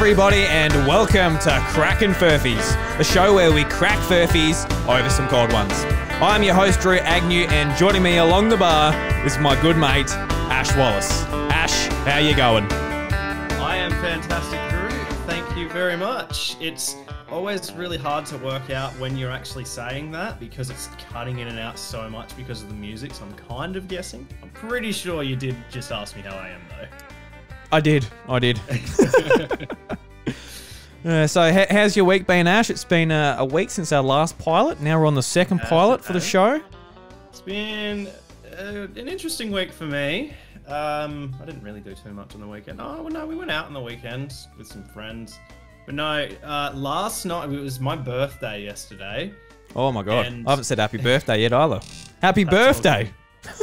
everybody, and welcome to Crackin Furphys, a show where we crack furfies over some cold ones. I'm your host, Drew Agnew, and joining me along the bar is my good mate, Ash Wallace. Ash, how you going? I am fantastic, Drew. Thank you very much. It's always really hard to work out when you're actually saying that because it's cutting in and out so much because of the music, so I'm kind of guessing. I'm pretty sure you did just ask me how I am, though. I did. So how's your week been, Ash? It's been a week since our last pilot. Now we're on the second pilot for the show. It's been an interesting week for me. I didn't really do too much on the weekend. Oh, well, no, we went out on the weekend with some friends. But no, last night, it was my birthday yesterday. Oh my God, I haven't said happy birthday yet either. Happy birthday!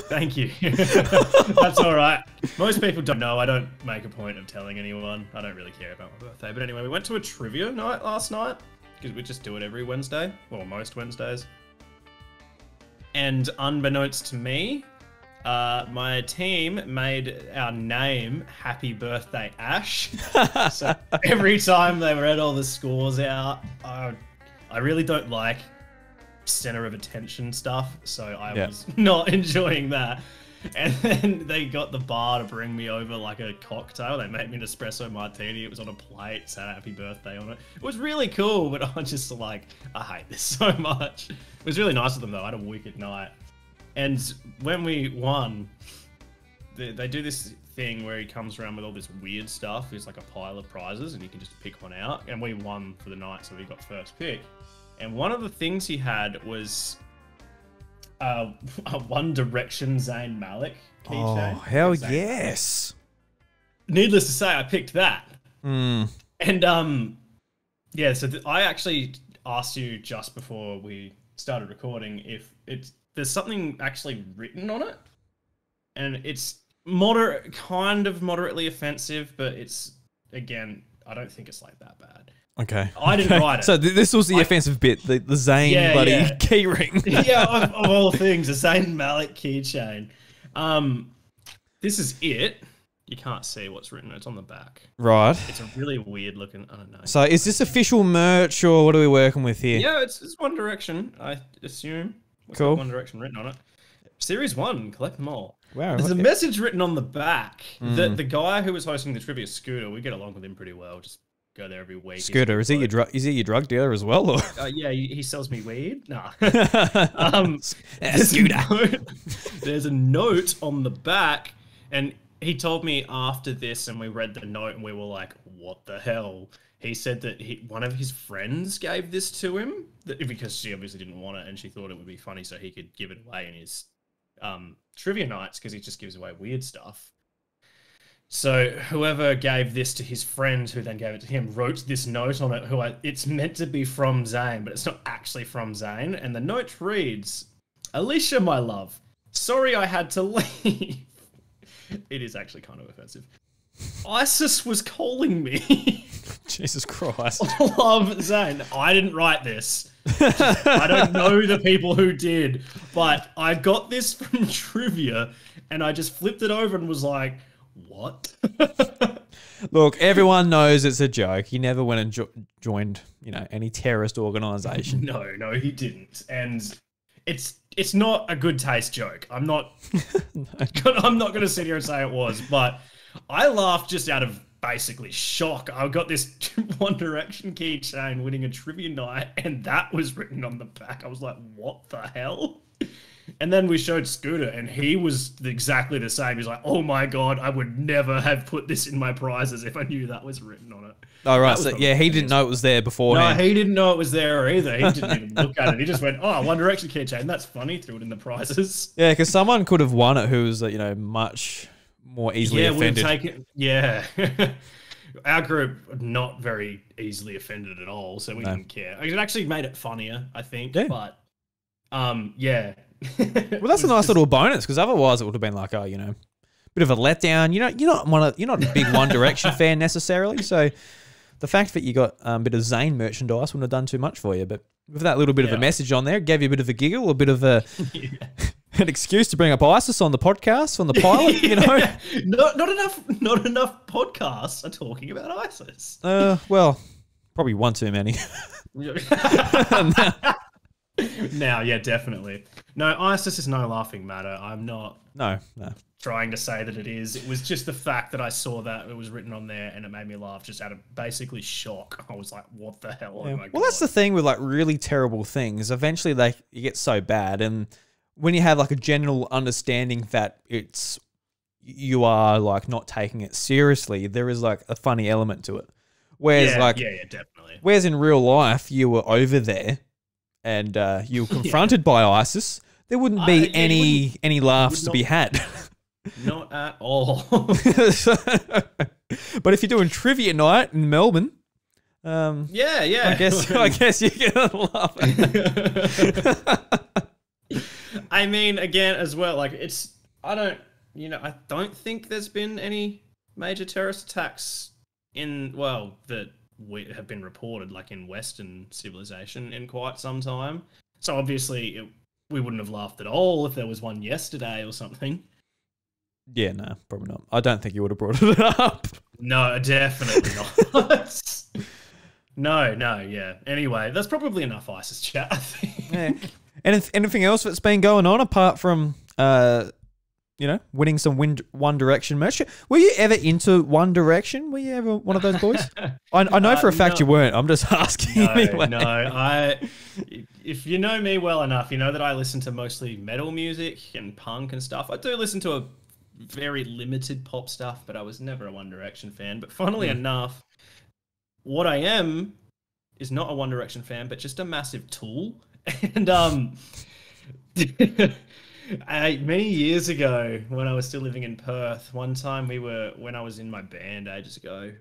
Thank you. That's all right. Most people don't know. I don't make a point of telling anyone. I don't really care about my birthday. But anyway, we went to a trivia night last night because we just do it every Wednesday, or most Wednesdays. And unbeknownst to me, my team made our name Happy Birthday Ash. So every time they read all the scores out, I really don't like center of attention stuff, so I was not enjoying that. And then they got the bar to bring me over like a cocktail. They made me an espresso martini. It was on a plate, said happy birthday on it. It was really cool, but I'm just like, I hate this so much. It was really nice of them though. I had a wicked night. And when we won, they do this thing where he comes around with all this weird stuff. It's like a pile of prizes and you can just pick one out. And we won for the night, so we got first pick. And one of the things he had was a One Direction Zayn Malik keychain. Oh, hell yes. Needless to say, I picked that. And yeah, so I actually asked you just before we started recording if there's something actually written on it. And it's kind of moderately offensive, but it's, again, I don't think it's like that bad. Okay. I didn't write it. So this was the offensive bit, the Zayn bloody key ring. Yeah, of all things, a Zayn Malik keychain. This is it. You can't see what's written. It's on the back. Right. It's a really weird looking, I don't know. So is this official merch or what are we working with here? Yeah, it's One Direction, I assume. Cool. One Direction written on it. Series 1, collect them all. Wow. There's a message written on the back. The guy who was hosting the trivia, Scooter, we get along with him pretty well. Just go there every week. Scooter, is he your drug dealer as well? Or? Yeah, he sells me weed. Nah. Scooter. There's a note on the back, and he told me after this, and we read the note, and we were like, "What the hell?" He said that one of his friends gave this to him because she obviously didn't want it, and she thought it would be funny, so he could give it away in his trivia nights because he just gives away weird stuff. So whoever gave this to his friend, who then gave it to him, wrote this note on it. It's meant to be from Zayn, but it's not actually from Zayn. And the note reads, "Alicia, my love, sorry I had to leave." It is actually kind of offensive. ISIS was calling me. Jesus Christ. Love, Zayn. I didn't write this. I don't know the people who did, but I got this from trivia, and I just flipped it over and was like, what? Look, everyone knows it's a joke. He never went and joined, any terrorist organization. No, he didn't. And it's not a good taste joke. I'm not I'm not going to sit here and say it was, but I laughed just out of basically shock. I got this One Direction keychain winning a trivia night, and that was written on the back. I was like, what the hell? And then we showed Scooter, and he was exactly the same. He's like, oh my God, I would never have put this in my prizes if I knew that was written on it. Oh, right. So, yeah, he didn't know it was there beforehand. No, he didn't know it was there either. He didn't even look at it. He just went, oh, One Direction keychain. That's funny. Threw it in the prizes. Yeah, because someone could have won it who was, much more easily offended. Our group, not very easily offended at all, so we didn't care. It actually made it funnier, I think. Yeah. But, yeah. Well, that's a nice little bonus, because otherwise it would have been like, bit of a letdown. You're not a big One Direction fan necessarily, so the fact that you got a bit of Zayn merchandise wouldn't have done too much for you. But with that little bit of a message on there, it gave you a bit of a giggle, a bit of a An excuse to bring up ISIS on the podcast, on the pilot, you know? Not enough podcasts are talking about ISIS. Well, probably one too many. Now, yeah, definitely. No, ISIS is no laughing matter. I'm not No. trying to say that it is. It was just the fact that I saw that it was written on there and it made me laugh just out of basically shock. I was like, what the hell? Yeah. Oh my God. Well, that's the thing with like really terrible things. Eventually you get so bad, and when you have like a general understanding that you are like not taking it seriously, there is like a funny element to it. Whereas yeah, definitely. Whereas in real life you were over there and you were confronted by ISIS, there wouldn't be any laughs to be had. Not at all. But if you're doing trivia night in Melbourne, yeah. I guess you can laugh. I mean, again, as well, like I don't think there's been any major terrorist attacks that have been reported, like in Western civilization, in quite some time. So obviously, we wouldn't have laughed at all if there was one yesterday or something. Yeah, no, probably not. I don't think you would have brought it up. No, definitely not. No, yeah. Anyway, that's probably enough ISIS chat, I think. Yeah. Anything else that's been going on apart from, winning some One Direction merch? Were you ever into One Direction? Were you ever one of those boys? I know for a fact you weren't. I'm just asking anyway. No, if you know me well enough, you know that I listen to mostly metal music and punk and stuff. I do listen to a very limited pop stuff, but I was never a One Direction fan. But funnily enough, what I am is not a One Direction fan, but just a massive Tool. And many years ago, when I was still living in Perth, one time when I was in my band ages ago,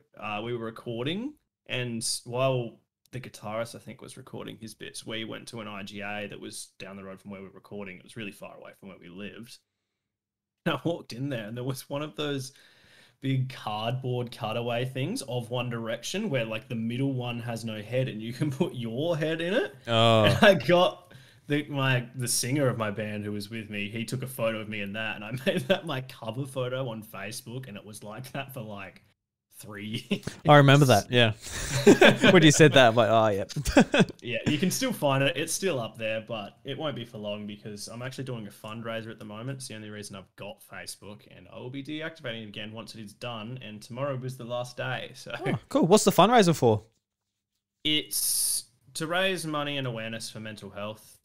we were recording, and while the guitarist, I think, was recording his bits, we went to an IGA that was down the road from where we were recording. It was really far away from where we lived. And I walked in there, and there was one of those big cardboard cutaway things of One Direction where like the middle one has no head and you can put your head in it. Oh. And I got the singer of my band who was with me, he took a photo of me in that, and I made that my cover photo on Facebook, and it was like that for like 3 years. I remember that, yeah. When you said that, I'm like, oh, yeah. Yeah, you can still find it. It's still up there, but it won't be for long because I'm actually doing a fundraiser at the moment. It's the only reason I've got Facebook, and I will be deactivating it again once it is done, and tomorrow was the last day. So cool. What's the fundraiser for? It's to raise money and awareness for mental health.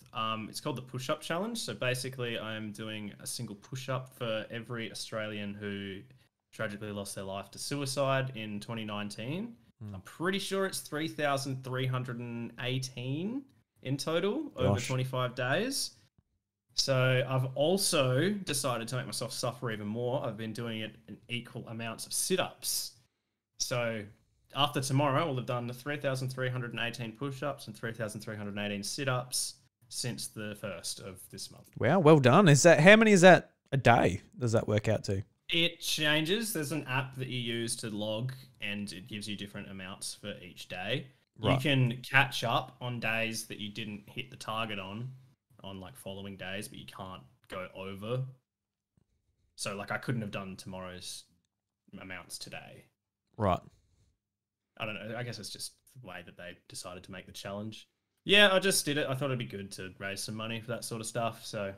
It's called the Push-Up Challenge. So basically, I am doing a single push-up for every Australian who tragically lost their life to suicide in 2019. I'm pretty sure it's 3,318 in total over 25 days. So I've also decided to make myself suffer even more. I've been doing it in equal amounts of sit-ups. So after tomorrow, we'll have done the 3,318 push-ups and 3,318 sit-ups since the 1st of this month. Wow, well done. How many is that a day? Does that work out to? It changes. There's an app that you use to log, and it gives you different amounts for each day. Right. You can catch up on days that you didn't hit the target on like following days, but you can't go over. So like I couldn't have done tomorrow's amounts today. Right. I don't know. I guess it's just the way that they decided to make the challenge. Yeah, I just did it. I thought it'd be good to raise some money for that sort of stuff. So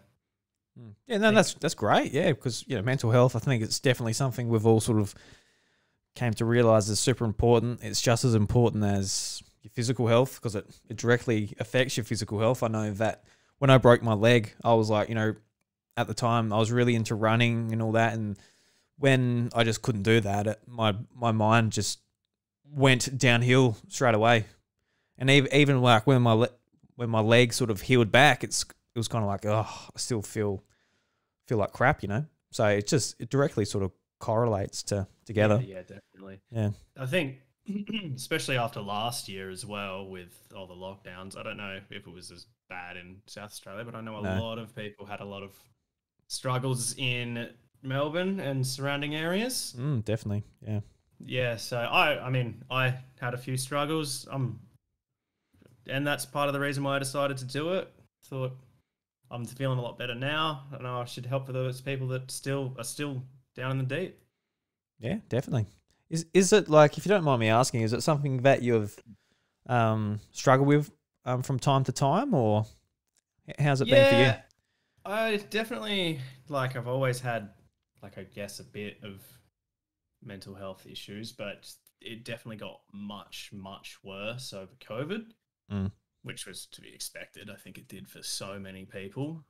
yeah, no, that's great. Yeah, because mental health, I think it's definitely something we've all sort of came to realize is super important. It's just as important as your physical health because it directly affects your physical health. I know that when I broke my leg, I was like, at the time I was really into running and all that, and when I just couldn't do that, my mind just went downhill straight away. And even like when my leg sort of healed back, it was kind of like, oh, I still feel like crap, So it directly sort of correlates together. Yeah, definitely. Yeah. I think, especially after last year as well with all the lockdowns, I don't know if it was as bad in South Australia, but I know a lot of people had a lot of struggles in Melbourne and surrounding areas. Definitely, yeah. Yeah, so I had a few struggles. And that's part of the reason why I decided to do it. Thought I'm feeling a lot better now, and I should help for those people that are still down in the deep. Yeah, definitely. Is it like, if you don't mind me asking, is it something that you've struggled with from time to time, or how's it been for you? I definitely, like, I've always had, like, I guess a bit of mental health issues, but it definitely got much, much worse over COVID, which was to be expected. I think it did for so many people.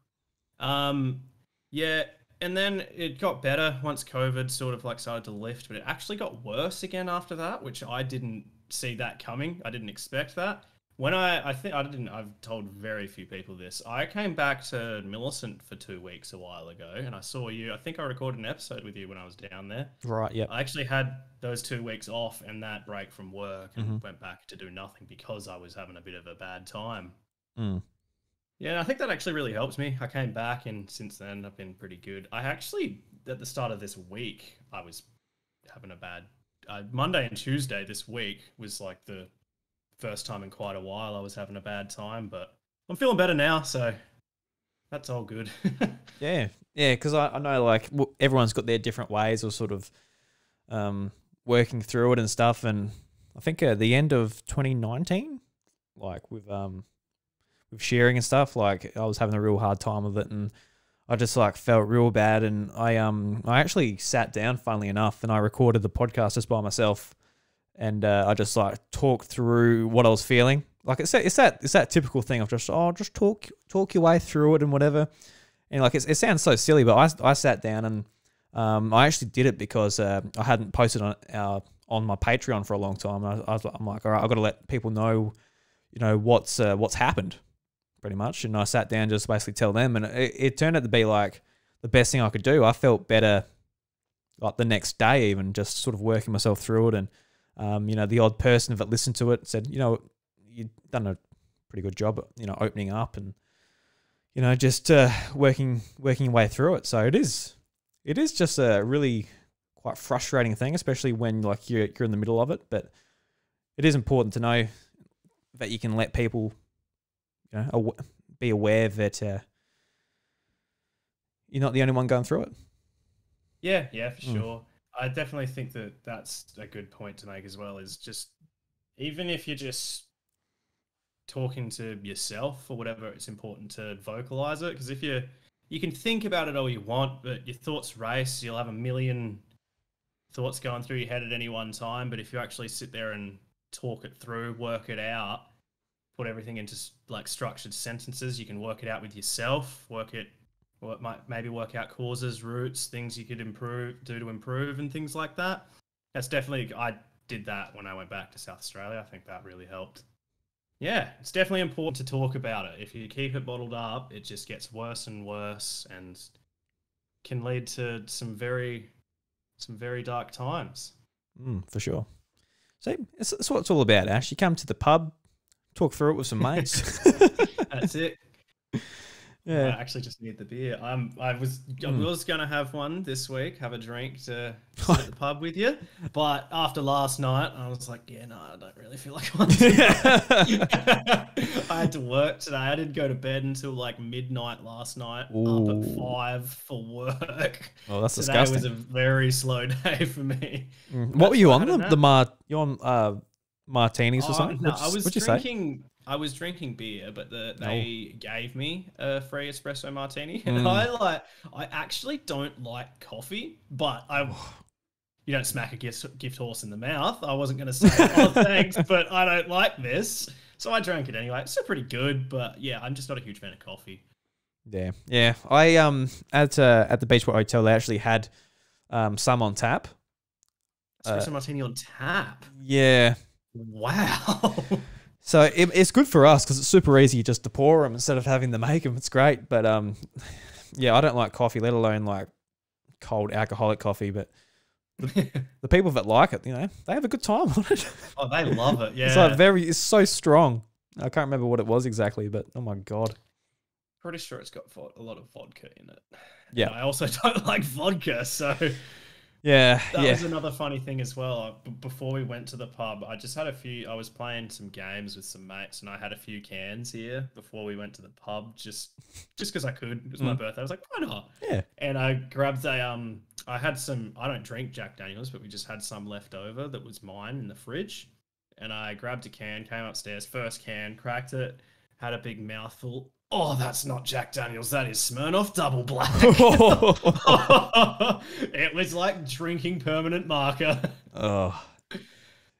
Yeah, and then it got better once COVID sort of like started to lift, but it actually got worse again after that, which I didn't see that coming. I didn't expect that. When I've told very few people this. I came back to Millicent for 2 weeks a while ago, and I saw you. I think I recorded an episode with you when I was down there. Right, yeah. I actually had those 2 weeks off and that break from work and went back to do nothing because I was having a bit of a bad time. Yeah, I think that actually really helps me. I came back, and since then I've been pretty good. I actually, at the start of this week, I was having a bad... Monday and Tuesday this week was like the first time in quite a while I was having a bad time, but I'm feeling better now, so that's all good. Yeah, because I know, like, everyone's got their different ways of sort of working through it and stuff, and I think at the end of 2019, like with sharing and stuff, like I was having a real hard time with it, and I just like felt real bad, and I actually sat down, funnily enough, and I recorded the podcast just by myself, and I just like talked through what I was feeling. Like it's that typical thing of just talk your way through it and whatever. And like it sounds so silly, but I sat down and I actually did it because I hadn't posted on my Patreon for a long time. And I'm like, all right, I've got to let people know, what's happened, pretty much. And I sat down just basically tell them, and it turned out to be like the best thing I could do. I felt better like the next day, even just sort of working myself through it. And the odd person that listened to it said, you've done a pretty good job, opening up and, just working your way through it. So it is just a really quite frustrating thing, especially when like you're in the middle of it. But it is important to know that you can let people, be aware that you're not the only one going through it. Yeah, for sure. I definitely think that that's a good point to make as well, is just, even if you're just talking to yourself or whatever, it's important to vocalize it. Because if you can think about it all you want, but your thoughts race, you'll have a million thoughts going through your head at any one time. But if you actually sit there and talk it through, work it out, put everything into like structured sentences, you can work it out with yourself, maybe work out causes, roots, things you could do to improve and things like that. That's definitely, I did that when I went back to South Australia. I think that really helped. Yeah, it's definitely important to talk about it. If you keep it bottled up, it just gets worse and worse and can lead to some very dark times. For sure. So that's what it's all about, Ash. You come to the pub, talk through it with some mates. That's it. Yeah. I actually just need the beer. I was going to have one this week, have a drink to sit at the pub with you. But after last night, I was like, yeah, no, I don't really feel like one. I had to work today. I didn't go to bed until like midnight last night, up at 5 for work. Oh, that's today disgusting. Today was a very slow day for me. What were you on? You on martinis or something? No, I was drinking beer, but they gave me a free espresso martini, and I actually don't like coffee, but you don't smack a gift horse in the mouth. I wasn't going to say, oh, thanks, but I don't like this, so I drank it anyway. It's still pretty good, but yeah, I'm just not a huge fan of coffee. Yeah. I at the Beachwood Hotel, they actually had some on tap. Espresso martini on tap. Yeah. Wow. So it's good for us because it's super easy just to pour them instead of having to make them. It's great. But yeah, I don't like coffee, let alone like cold alcoholic coffee. But the people that like it, they have a good time on it. Oh, they love it. Yeah. It's so strong. I can't remember what it was exactly, but oh my God. Pretty sure it's got a lot of vodka in it. Yeah. And I also don't like vodka, so Yeah, That yeah. was another funny thing as well. Before we went to the pub, I just had a few. I was playing some games with some mates, and I had a few cans here before we went to the pub, just because I could. It was my birthday. I was like, why not? Yeah. And I grabbed a I had some. I don't drink Jack Daniels, but we just had some left over that was mine in the fridge, and I grabbed a can, came upstairs, first can, cracked it, had a big mouthful. Oh, that's not Jack Daniels. That is Smirnoff Double Black. It was like drinking permanent marker. Oh.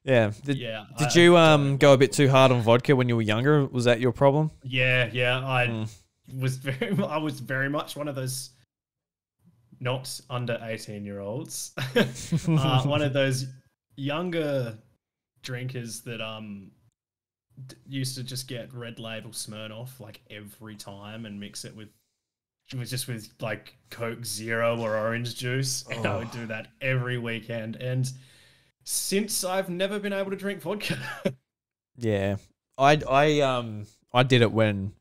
Yeah. Did I you don't go a bit too hard on vodka when you were younger? Was that your problem? Yeah. I was very much one of those not under 18-year-olds. One of those younger drinkers that used to just get Red Label Smirnoff like every time and mix it with like Coke Zero or orange juice. And I would do that every weekend. And since I've never been able to drink vodka. Yeah. I did it when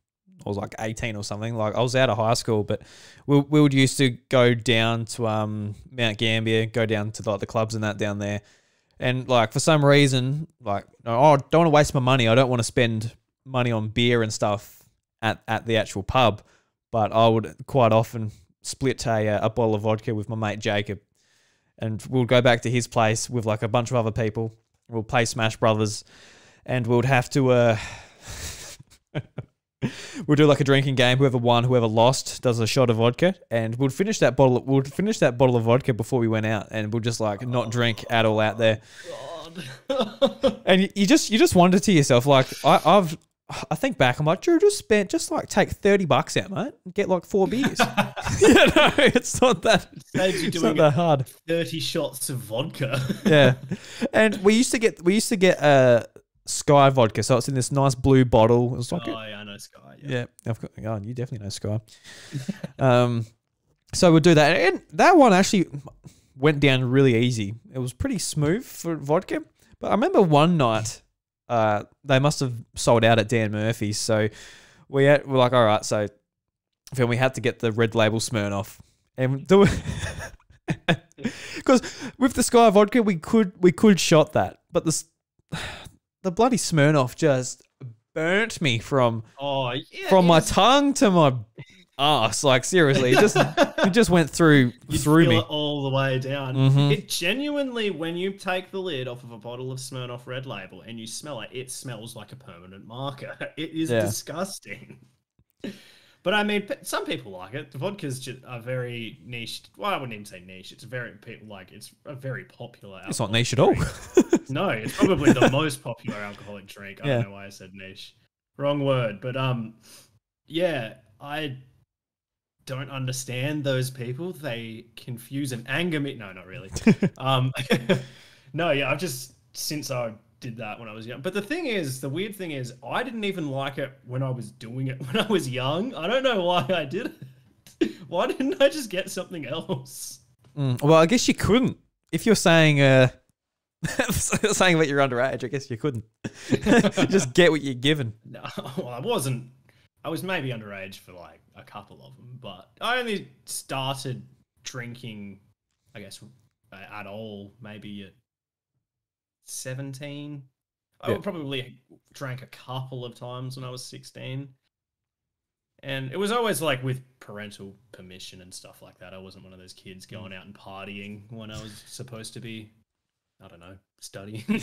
I was like 18 or something. Like I was out of high school, but we would used to go down to Mount Gambier, go down to like the clubs and that down there. And like for some reason, like I don't want to waste my money. I don't want to spend money on beer and stuff at the actual pub. But I would quite often split a bottle of vodka with my mate Jacob, and we'll go back to his place with like a bunch of other people. We'll play Smash Brothers, and we'll have to we'll do like a drinking game. Whoever won, whoever lost, does a shot of vodka, and we'll finish that bottle of vodka before we went out, and we'll just like not drink at all out there. God. And you just wonder to yourself, like I think back, I'm like, Drew, just take $30 out, mate, and get like 4 beers. It's not that. Saves you it's doing not that hard. 30 shots of vodka. Yeah, and we used to get Sky vodka, so it's in this nice blue bottle. It was like I know Sky. Yeah, I've got. Oh, you definitely know Sky. So we'll do that, and that one actually went down really easy. It was pretty smooth for vodka, but I remember one night. They must have sold out at Dan Murphy's, so we're like, all right, so then we had to get the Red Label Smirnoff and do it because with the Sky vodka we could shot that, but the bloody Smirnoff just burnt me from my tongue to my ass. Like seriously, it just went through me it all the way down. Mm-hmm. It genuinely, when you take the lid off of a bottle of Smirnoff Red Label and you smell it, it smells like a permanent marker. It is disgusting. But I mean, some people like it. The vodkas just are very niche. Well, I wouldn't even say niche. It's a very popular alcohol. It's not niche at all. No, it's probably the most popular alcoholic drink. I don't know why I said niche. Wrong word. But yeah, I don't understand those people. They confuse and anger me. No, not really. No, yeah, I've just, since I did that when I was young. But the weird thing is, I didn't even like it when I was doing it when I was young. I don't know why I did it. Why didn't I just get something else? Well, I guess you couldn't. If you're saying saying that you're underage, I guess you couldn't. Just get what you're given. No, well, I wasn't. I was maybe underage for like a couple of them, but I only started drinking, I guess, at all maybe at 17. I probably drank a couple of times when I was 16. And it was always like with parental permission and stuff like that. I wasn't one of those kids going out and partying when I was supposed to be, I don't know, studying.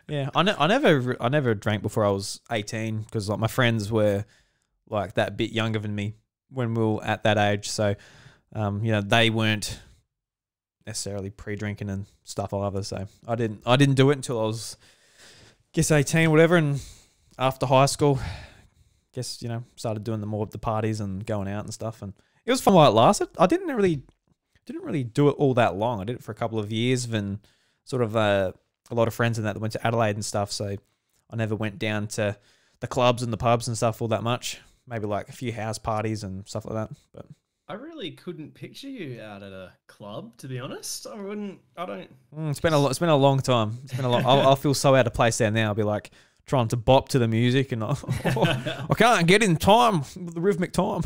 Yeah, I never drank before I was 18 because like my friends were like that bit younger than me when we were at that age. So, they weren't necessarily pre-drinking and stuff either. So I didn't do it until I was, I guess, 18, whatever. And after high school, guess, started doing the parties and going out and stuff. And it was fun while it lasted. I didn't really do it all that long. I did it for a couple of years, then sort of a lot of friends in that went to Adelaide and stuff. So I never went down to the clubs and the pubs and stuff all that much. Maybe like a few house parties and stuff like that. But I really couldn't picture you out at a club, to be honest. I don't. It's been a long time. It's been a long. I'll feel so out of place there now. I'll be like trying to bop to the music and I can't get in time with the rhythmic time.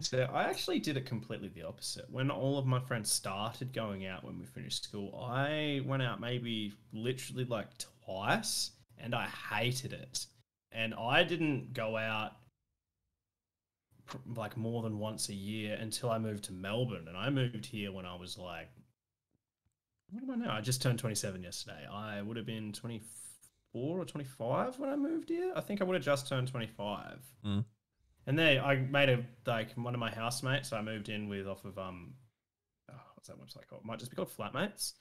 So I actually did it completely the opposite. When all of my friends started going out when we finished school, I went out maybe literally like twice and I hated it. And I didn't go out like more than once a year until I moved to Melbourne. And I moved here when I was like, what am I now? I just turned 27 yesterday. I would have been 24 or 25 when I moved here. I think I would have just turned 25. Mm. And then I made one of my housemates I moved in with off of what's that website called? It might just be called Flatmates.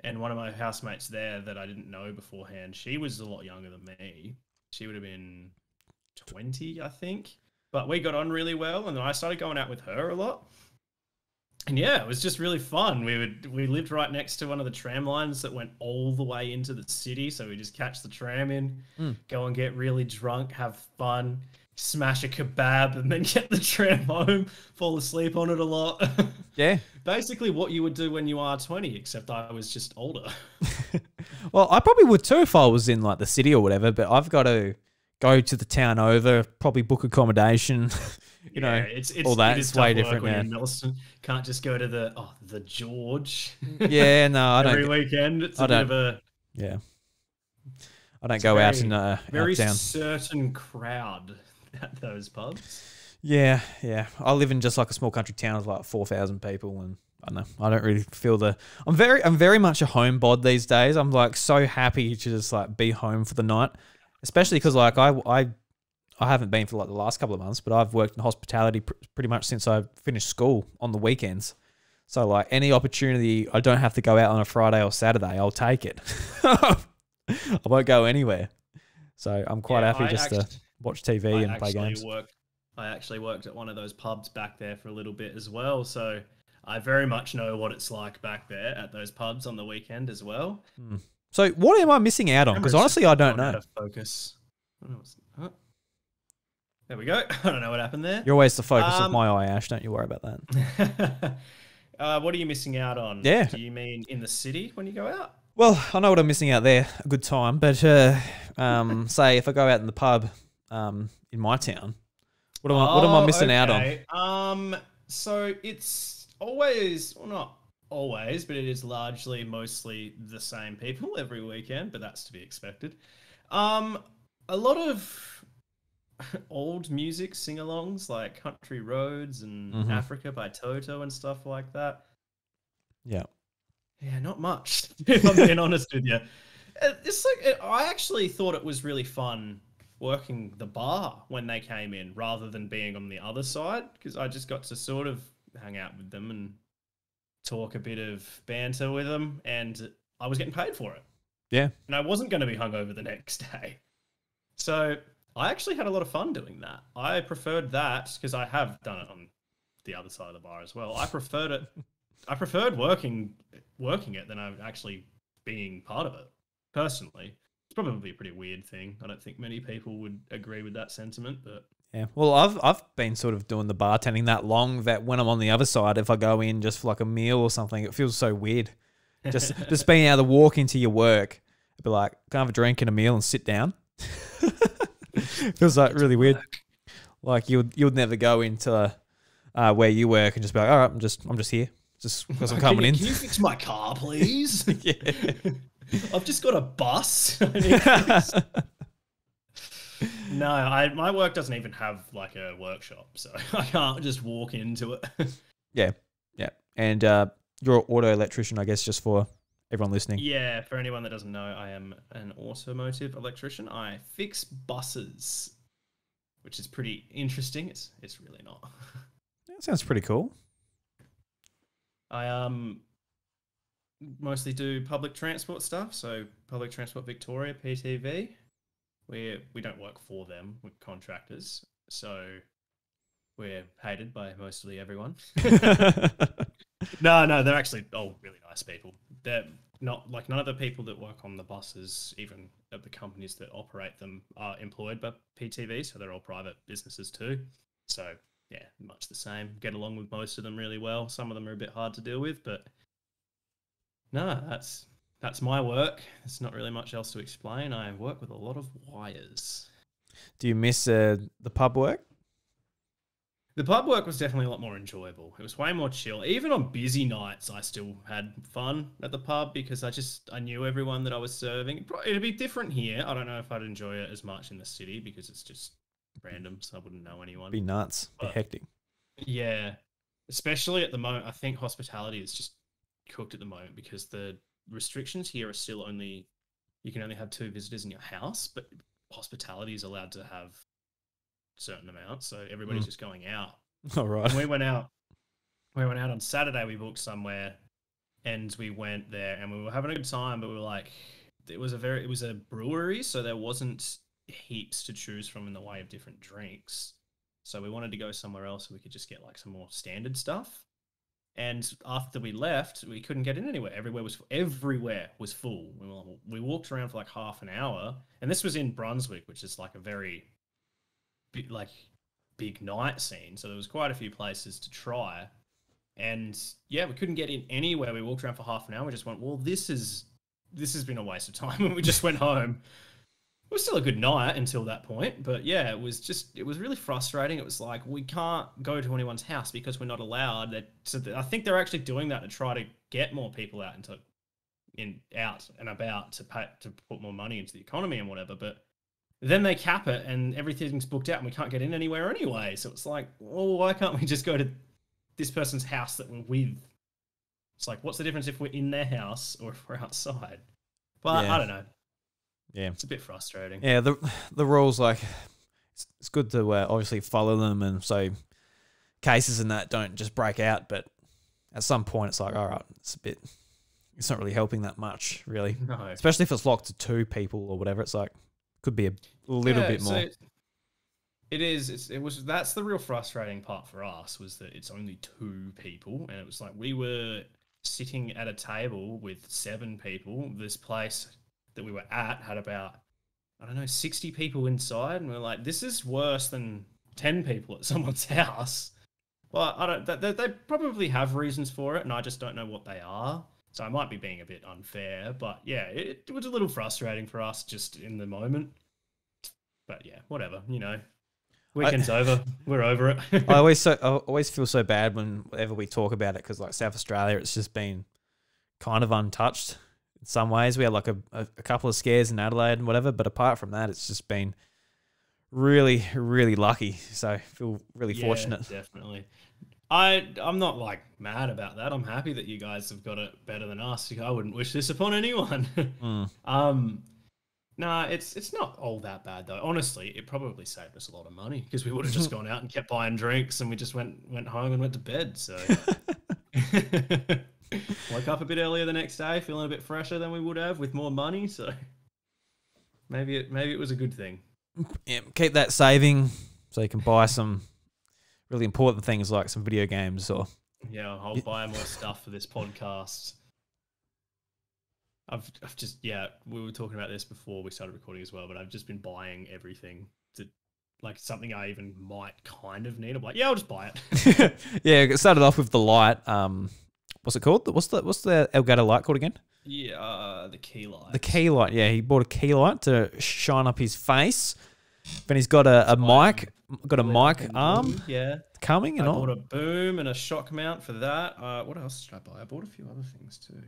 And one of my housemates there that I didn't know beforehand, she was a lot younger than me. She would have been 20, I think. But we got on really well, and then I started going out with her a lot. And yeah, it was just really fun. We lived right next to one of the tram lines that went all the way into the city, so we just catch the tram in, go and get really drunk, have fun, smash a kebab, and then get the tram home, fall asleep on it a lot. Yeah. Basically what you would do when you are 20, except I was just older. Well, I probably would too if I was in like the city or whatever, but I've got to go to the town over, probably book accommodation, you know, it's all that. It's way tough different, when you're man. in Nelson. Can't just go to the George. Yeah, no, I don't. Every weekend, it's a bit of a I don't go out in very out town. certain crowd at those pubs. Yeah, yeah. I live in just like a small country town of like 4,000 people, and I don't know. I don't really feel the. I'm very much a home bod these days. I'm like so happy to just like be home for the night, especially because like I haven't been for like the last couple of months, but I've worked in hospitality pretty much since I finished school on the weekends. So like any opportunity, I don't have to go out on a Friday or Saturday, I'll take it. I won't go anywhere. So I'm quite happy to watch TV and play games. I actually worked at one of those pubs back there for a little bit as well. So I very much know what it's like back there at those pubs on the weekend as well. So what am I missing out on? Because honestly, I don't know. Out of focus. There we go. I don't know what happened there. You're always the focus of my eye, Ash. Don't you worry about that. What are you missing out on? Yeah. Do you mean in the city when you go out? Well, I know what I'm missing out there. A good time. But say if I go out in the pub in my town, what am I missing out on? So it's always, well, not always, but it is largely mostly the same people every weekend, but that's to be expected. A lot of old music sing-alongs like Country Roads and Africa by Toto and stuff like that. Yeah. Yeah, not much, if I'm being honest with you. It's like, I actually thought it was really fun working the bar when they came in rather than being on the other side, because I just got to sort of hang out with them and talk a bit of banter with them, and I was getting paid for it. Yeah. And I wasn't going to be hungover the next day. So I actually had a lot of fun doing that. I preferred that because I have done it on the other side of the bar as well. I preferred it. I preferred working it than actually being part of it, personally. It's probably a pretty weird thing. I don't think many people would agree with that sentiment, but yeah. Well, I've been sort of doing the bartending that long that when I'm on the other side, if I go in just for like a meal or something, it feels so weird. Just being able to walk into your work, be like, can I have a drink and a meal and sit down? Feels like really weird. Like you'd never go into where you work and just be like, all right, I'm just here, just because I'm coming in. Can you fix my car, please? Yeah. I've just got a bus. No, my work doesn't even have like a workshop, so I can't just walk into it. Yeah. And you're an auto electrician, I guess, just for everyone listening. Yeah, for anyone that doesn't know, I am an automotive electrician. I fix buses, which is pretty interesting. It's really not. That sounds pretty cool. I mostly do public transport stuff, so Public Transport Victoria, PTV. We don't work for them, we're contractors, so we're hated by mostly everyone. No, they're actually all really nice people. They're not like none of the people that work on the buses, even at the companies that operate them, are employed by PTV, so they're all private businesses too. So yeah, much the same. Get along with most of them really well. Some of them are a bit hard to deal with, but no, that's my work. There's not really much else to explain. I work with a lot of wires. Do you miss the pub work? The pub work was definitely a lot more enjoyable. It was way more chill. Even on busy nights, I still had fun at the pub because I knew everyone that I was serving. It'd be different here. I don't know if I'd enjoy it as much in the city because it's just random, so I wouldn't know anyone. Be nuts. Be hectic. Yeah, especially at the moment. I think hospitality is just cooked at the moment because the restrictions here are still you can only have 2 visitors in your house, but hospitality is allowed to have certain amounts, so everybody's just going out. All right. And we went out on Saturday. We booked somewhere and we went there and we were having a good time, but we were like, it was a brewery, so there wasn't heaps to choose from in the way of different drinks, so we wanted to go somewhere else so we could just get like some more standard stuff. And after we left, we couldn't get in anywhere. Everywhere was full. We walked around for like half an hour, and this was in Brunswick, which is like a very big night scene, so there was quite a few places to try, and yeah, we couldn't get in anywhere. We walked around for half an hour. We just went, well, this has been a waste of time, and we just went home. It was still a good night until that point, but yeah, it was really frustrating. It was like, we can't go to anyone's house because we're not allowed. I think they're actually doing that to try to get more people out and about to put more money into the economy and whatever, but then they cap it and everything's booked out and we can't get in anywhere anyway. So it's like, well, why can't we just go to this person's house that we're with? It's like, what's the difference if we're in their house or if we're outside? But Yeah. I don't know. Yeah. It's a bit frustrating. Yeah, the rules, like, it's good to obviously follow them, and so cases and that don't just break out, but at some point it's like, all right, it's not really helping that much, really. No. Especially if it's locked to 2 people or whatever. It's like, could be a little bit more. So it is. That's the real frustrating part for us, was that it's only 2 people, and it was like we were sitting at a table with 7 people. This place that we were at had about, I don't know, 60 people inside, and we're like, this is worse than 10 people at someone's house. But I don't. They probably have reasons for it, and I just don't know what they are. So I might be being a bit unfair, but yeah, it was a little frustrating for us just in the moment. But yeah, whatever, Weekend's over. We're over it. I always feel so bad whenever we talk about it, because like South Australia, it's just been kind of untouched in some ways. We had like a couple of scares in Adelaide and whatever, but apart from that, it's just been really, really lucky. So I feel really fortunate. Definitely. I'm not like mad about that. I'm happy that you guys have got it better than us. I wouldn't wish this upon anyone. Nah, it's not all that bad though. Honestly, it probably saved us a lot of money because we would have just gone out and kept buying drinks, and we just went home and went to bed. So woke up a bit earlier the next day, feeling a bit fresher than we would have with more money. So maybe it was a good thing. Yeah, keep that saving so you can buy some really important things like some video games or... Yeah, I'll buy more stuff for this podcast. I've just, we were talking about this before we started recording as well, but I've just been buying everything that, like, something I even might kind of need. I'm like, yeah, I'll just buy it. Yeah, it started off with the light. What's it called? What's the Elgato light called again? Yeah, the key light. The key light, yeah. He bought a key light to shine up his face. Then he's got a mic, arm coming. And I bought a boom and a shock mount for that. What else did I buy? I bought a few other things too.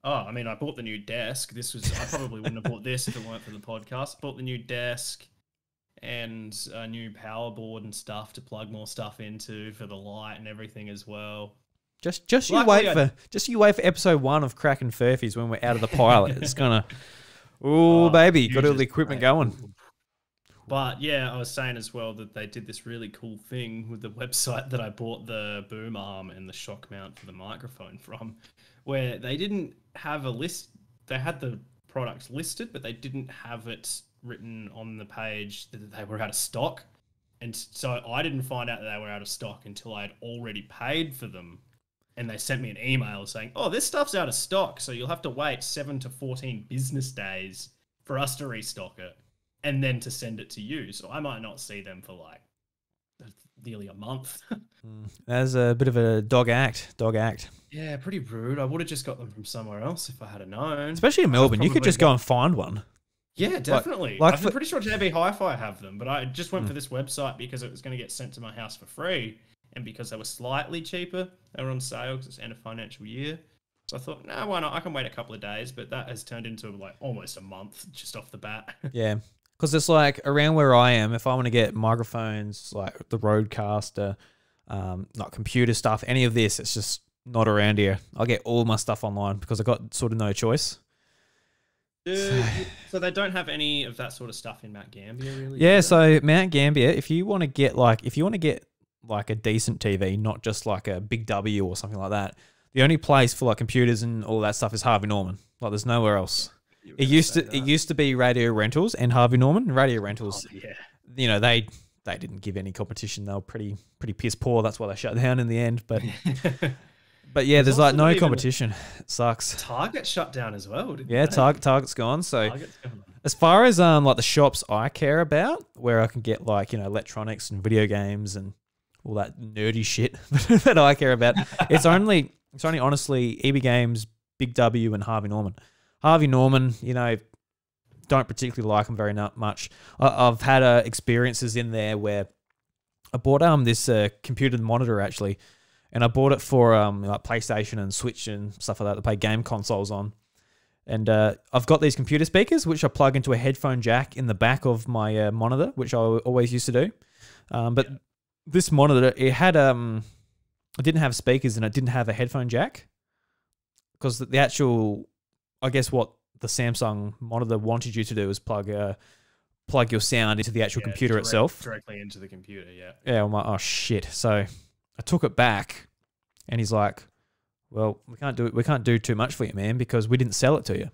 Oh, I mean, I bought the new desk. I probably wouldn't have bought this if it weren't for the podcast. I bought the new desk and a new power board and stuff to plug more stuff into for the light and everything as well. Just you wait for episode 1 of Crackin Furphys when we're out of the pilot. It's gonna, baby, got all the equipment going. But yeah, I was saying as well that they did this really cool thing with the website that I bought the boom arm and the shock mount for the microphone from, where they didn't have a list. They had the products listed, but they didn't have it written on the page that they were out of stock. And so I didn't find out that they were out of stock until I had already paid for them. And they sent me an email saying, oh, this stuff's out of stock, so you'll have to wait 7 to 14 business days for us to restock it and then to send it to you. So I might not see them for like nearly a month. That's a bit of a dog act. Yeah, pretty rude. I would have just got them from somewhere else if I had known. Especially in Melbourne. You could just go and find one. Yeah, definitely. Like I'm pretty sure JB Hi-Fi have them, but I just went for this website because it was going to get sent to my house for free, and because they were slightly cheaper, they were on sale because it's end of financial year. So I thought, nah, why not? I can wait a couple of days, but that has turned into like almost a month just off the bat. Yeah, because it's like around where I am, if I want to get microphones, like the Rodecaster, not computer stuff, any of this, it's just not around here. I'll get all my stuff online because I got sort of no choice. So they don't have any of that sort of stuff in Mount Gambier, really? Yeah, so Mount Gambier, if you want to get like a decent TV, not just like a Big W or something like that, the only place for like computers and all that stuff is Harvey Norman. Like there's nowhere else. It used to be Radio Rentals and Harvey Norman. Radio Rentals, you know, they didn't give any competition. They were pretty piss poor. That's why they shut down in the end. But but yeah, there's like no competition. It sucks. Target shut down as well. Target's gone. So as far as like the shops I care about, where I can get like, you know, electronics and video games and all that nerdy shit that I care about, it's only honestly EB Games, Big W, and Harvey Norman. Harvey Norman, you know, don't particularly like them very much. I've had experiences in there where I bought this computer monitor actually, and I bought it for like PlayStation and Switch and stuff like that to play game consoles on. And I've got these computer speakers which I plug into a headphone jack in the back of my monitor, which I always used to do. But this monitor, it had it didn't have speakers and it didn't have a headphone jack, because the actual, I guess what the Samsung monitor wanted you to do is plug your sound into the actual computer itself. Directly into the computer, yeah. Yeah, I'm like, oh shit. So I took it back and he's like, well, we can't do too much for you, man, because we didn't sell it to you.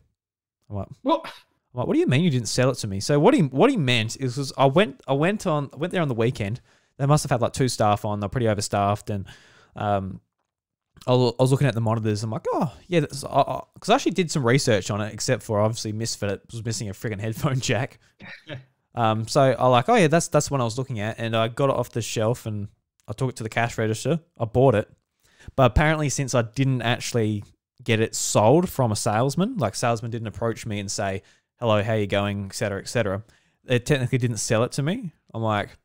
I'm like, what? What do you mean you didn't sell it to me? So what he meant is I went there on the weekend. They must have had like 2 staff on. They're pretty overstaffed, and I was looking at the monitors. I'm like, oh yeah, because I actually did some research on it, except for obviously Misfit. It was missing a friggin' headphone jack. So I like, oh yeah, that's what I was looking at, and I got it off the shelf and I took it to the cash register. I bought it, but apparently since I didn't actually get it sold from a salesman, like salesman didn't approach me and say, hello, how you going, etc., etc., they technically didn't sell it to me. I'm like,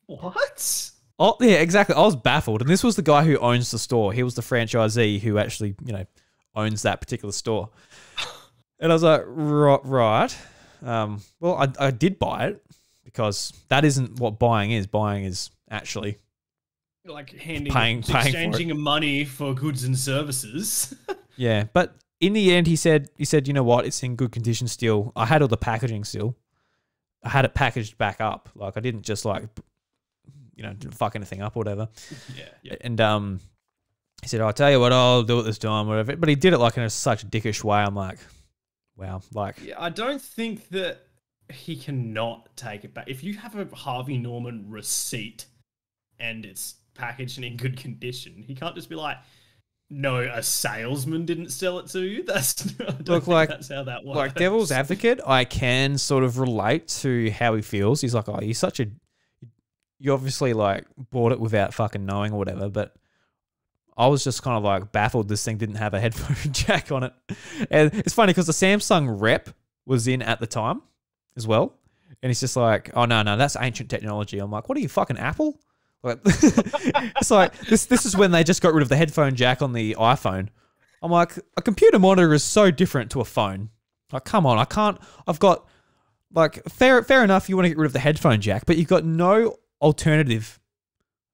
what? Oh, yeah, exactly. I was baffled. And this was the guy who owns the store. He was the franchisee who actually, you know, owns that particular store. And I was like, right. Well, I did buy it, because that isn't what buying is. Buying is actually like paying exchanging money for goods and services. Yeah, but in the end, he said, you know what? It's in good condition still. I had all the packaging still. I had it packaged back up. Like I didn't just like, you know, didn't fuck anything up or whatever. Yeah. And he said, I'll tell you what, I'll do it this time, whatever. But he did it like in such a dickish way. I'm like, wow. Like, yeah, I don't think that he cannot take it back. If you have a Harvey Norman receipt and it's packaged and in good condition, he can't just be like, no, a salesman didn't sell it to you. That's that's how that works. Like devil's advocate, I can sort of relate to how he feels. He's like, oh, you obviously like bought it without fucking knowing or whatever. But I was just kind of like baffled this thing didn't have a headphone jack on it. And it's funny because the Samsung rep was in at the time as well. And he's just like, oh, no, that's ancient technology. I'm like, what are you, fucking Apple? Like, it's like, this is when they just got rid of the headphone jack on the iPhone. I'm like, a computer monitor is so different to a phone. Like, come on, I've got, like, fair enough, you want to get rid of the headphone jack, but you've got no alternative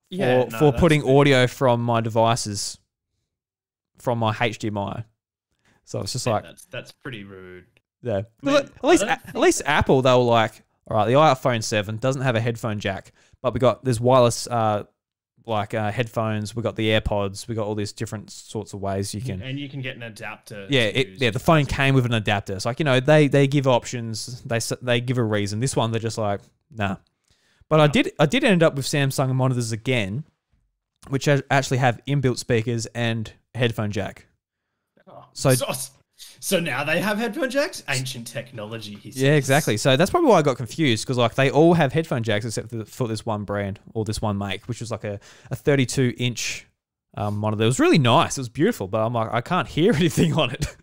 for putting audio from my devices, from my HDMI. So it's just like, that's pretty rude. Yeah. I mean, at least Apple, they were like, all right, the iPhone 7 doesn't have a headphone jack, but there's wireless headphones. We got the AirPods. We got all these different sorts of ways you can. And you can get an adapter. Yeah, the phone came with an adapter. It's like, you know, they give options. They give a reason. This one, they're just like, nah. But no. I did end up with Samsung monitors again, which actually have inbuilt speakers and a headphone jack. Oh, so now they have headphone jacks? Ancient technology, he says. Yeah, exactly. So that's probably why I got confused, because like they all have headphone jacks except for this one brand or this one make, which was like a 32-inch monitor. It was really nice. It was beautiful, but I'm like, I can't hear anything on it.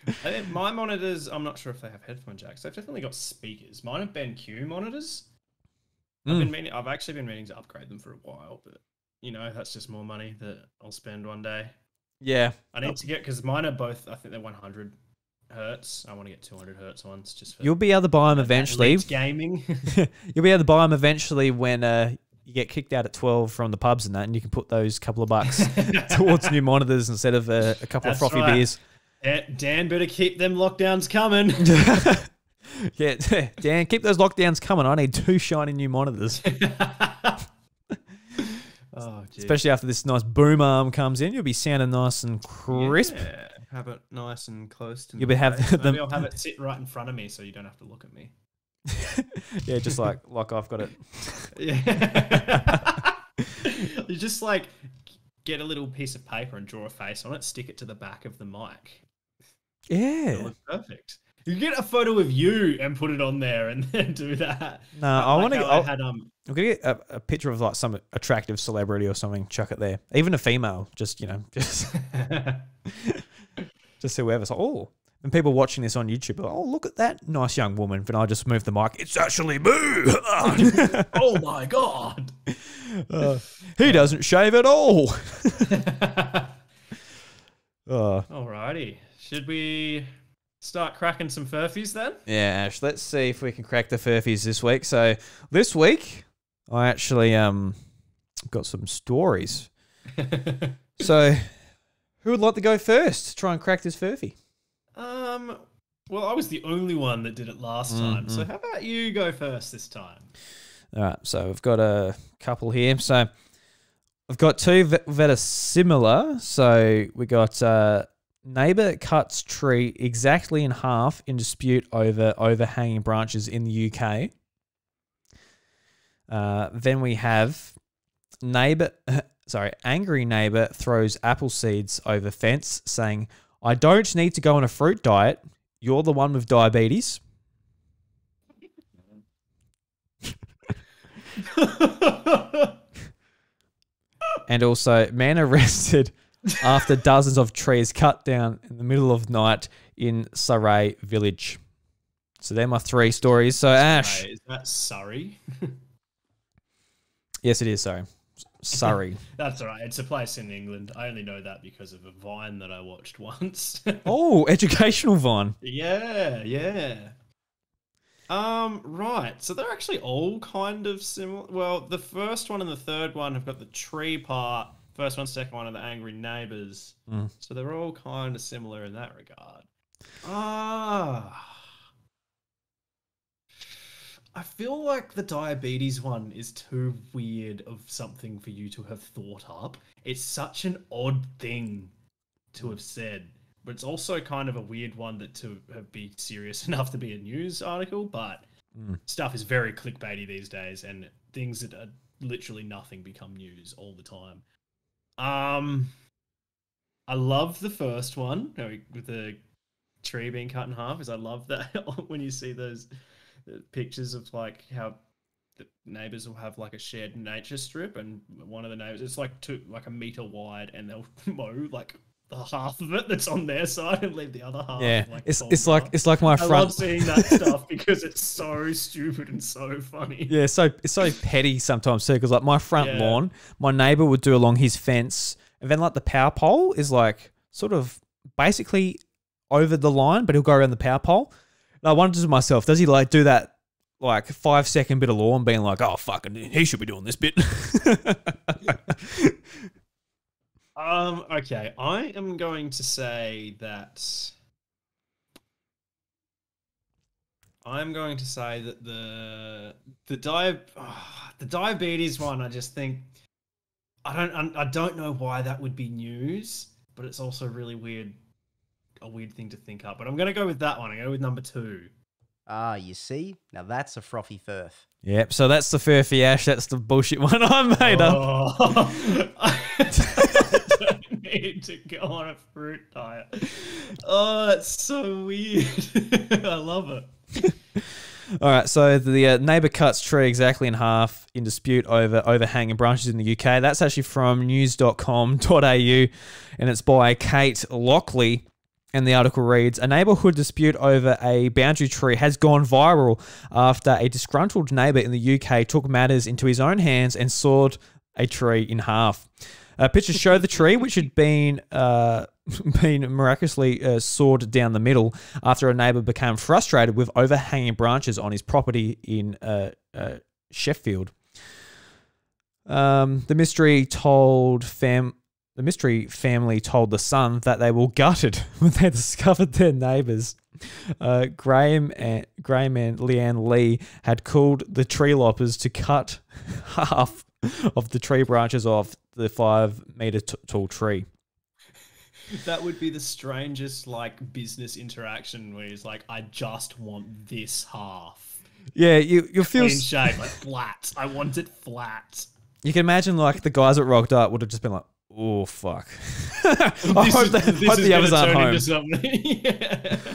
I think my monitors, I'm not sure if they have headphone jacks. They've definitely got speakers. Mine have BenQ monitors. I've actually been meaning to upgrade them for a while, but you know, that's just more money that I'll spend one day. Yeah. I need to get, because mine are both, I think they're 100 hertz. I want to get 200 hertz ones just for... You'll be able to buy them eventually. Gaming. You'll be able to buy them eventually when you get kicked out at 12 from the pubs and that, and you can put those couple of bucks towards new monitors instead of a couple of frothy beers. Dan better keep them lockdowns coming. Yeah, Dan, keep those lockdowns coming. I need 2 shiny new monitors. Oh, especially after this nice boom arm comes in, you'll be sounding nice and crisp. Yeah, have it nice and close to me. You'll be Maybe I'll have it sit right in front of me so you don't have to look at me. Yeah, just like I've got it. Yeah. You just like get a little piece of paper and draw a face on it, stick it to the back of the mic. Yeah. It'll look perfect. You get a photo of you and put it on there and then do that. No, I want to get... I'm gonna get a picture of like some attractive celebrity or something, chuck it there. Even a female, just, you know, just just whoever. So, oh, and people watching this on YouTube are like, oh, look at that nice young woman. Then I just move the mic. It's actually me. Oh my God. He doesn't shave at all. Alrighty. Should we start cracking some Furphys then? Yeah, Ash, let's see if we can crack the Furphys this week. So this week, I actually got some stories. So who would like to go first to try and crack this Furphy? Well, I was the only one that did it last time. So how about you go first this time? All right, so we've got a couple here. So I've got 2 that are similar. So we got neighbour cuts tree exactly in half in dispute over overhanging branches in the UK. Then we have angry neighbour throws apple seeds over fence saying, I don't need to go on a fruit diet. You're the one with diabetes. And also, man arrested after dozens of trees cut down in the middle of the night in Surrey village. So they're my 3 stories. So Ash. Is that Surrey? Yes, it is. Sorry. Surrey. That's all right. It's a place in England. I only know that because of a Vine that I watched once. Oh, educational Vine. Yeah, yeah. Right. So they're actually all kind of similar. Well, the first one and the third one have got the tree part. First one, second one are the angry neighbours. So they're all kind of similar in that regard. I feel like the diabetes one is too weird of something for you to have thought up. It's such an odd thing to have said, but it's also kind of a weird one that to have be serious enough to be a news article. But stuff is very clickbaity these days, and things that are literally nothing become news all the time. I love the first one with the tree being cut in half. Is I love that when you see those pictures of like how the neighbors will have like a shared nature strip, and one of the neighbors, it's like a meter wide, and they'll mow like the half of it that's on their side and leave the other half. Yeah, like it's like my front. I love seeing that stuff because it's so stupid and so funny. Yeah, so it's so petty sometimes too. Because like my front lawn, my neighbor would do along his fence, and then like the power pole is like sort of basically over the line, but he'll go around the power pole. And I wondered to myself, does he like do that like 5-second bit of lawn, being like, oh fucking, he should be doing this bit. Okay, I am going to say that the diabetes one, I just think I don't know why that would be news, but it's also really weird, a weird thing to think up. But I'm going to go with that one. I go with number 2. You see? Now that's a frothy furf. Yep, so that's the Furphy, Ash. That's the bullshit one I made up. I don't need to go on a fruit diet. Oh, that's so weird. I love it. All right, so the neighbour cuts tree exactly in half in dispute over overhanging branches in the UK. That's actually from news.com.au, and it's by Kate Lockley. And the article reads, a neighbourhood dispute over a boundary tree has gone viral after a disgruntled neighbour in the UK took matters into his own hands and sawed a tree in half. Pictures show the tree, which had been miraculously sawed down the middle after a neighbour became frustrated with overhanging branches on his property in Sheffield. The mystery family told The Sun that they were gutted when they discovered their neighbours, Graham and Leanne Lee, had called the tree loppers to cut half of the tree branches off the 5-metre tall tree. That would be the strangest like business interaction where he's like, I just want this half. Yeah, you feel clean shape, like flat. I want it flat. You can imagine like the guys that rocked up would have just been like, oh fuck. I hope the others aren't home.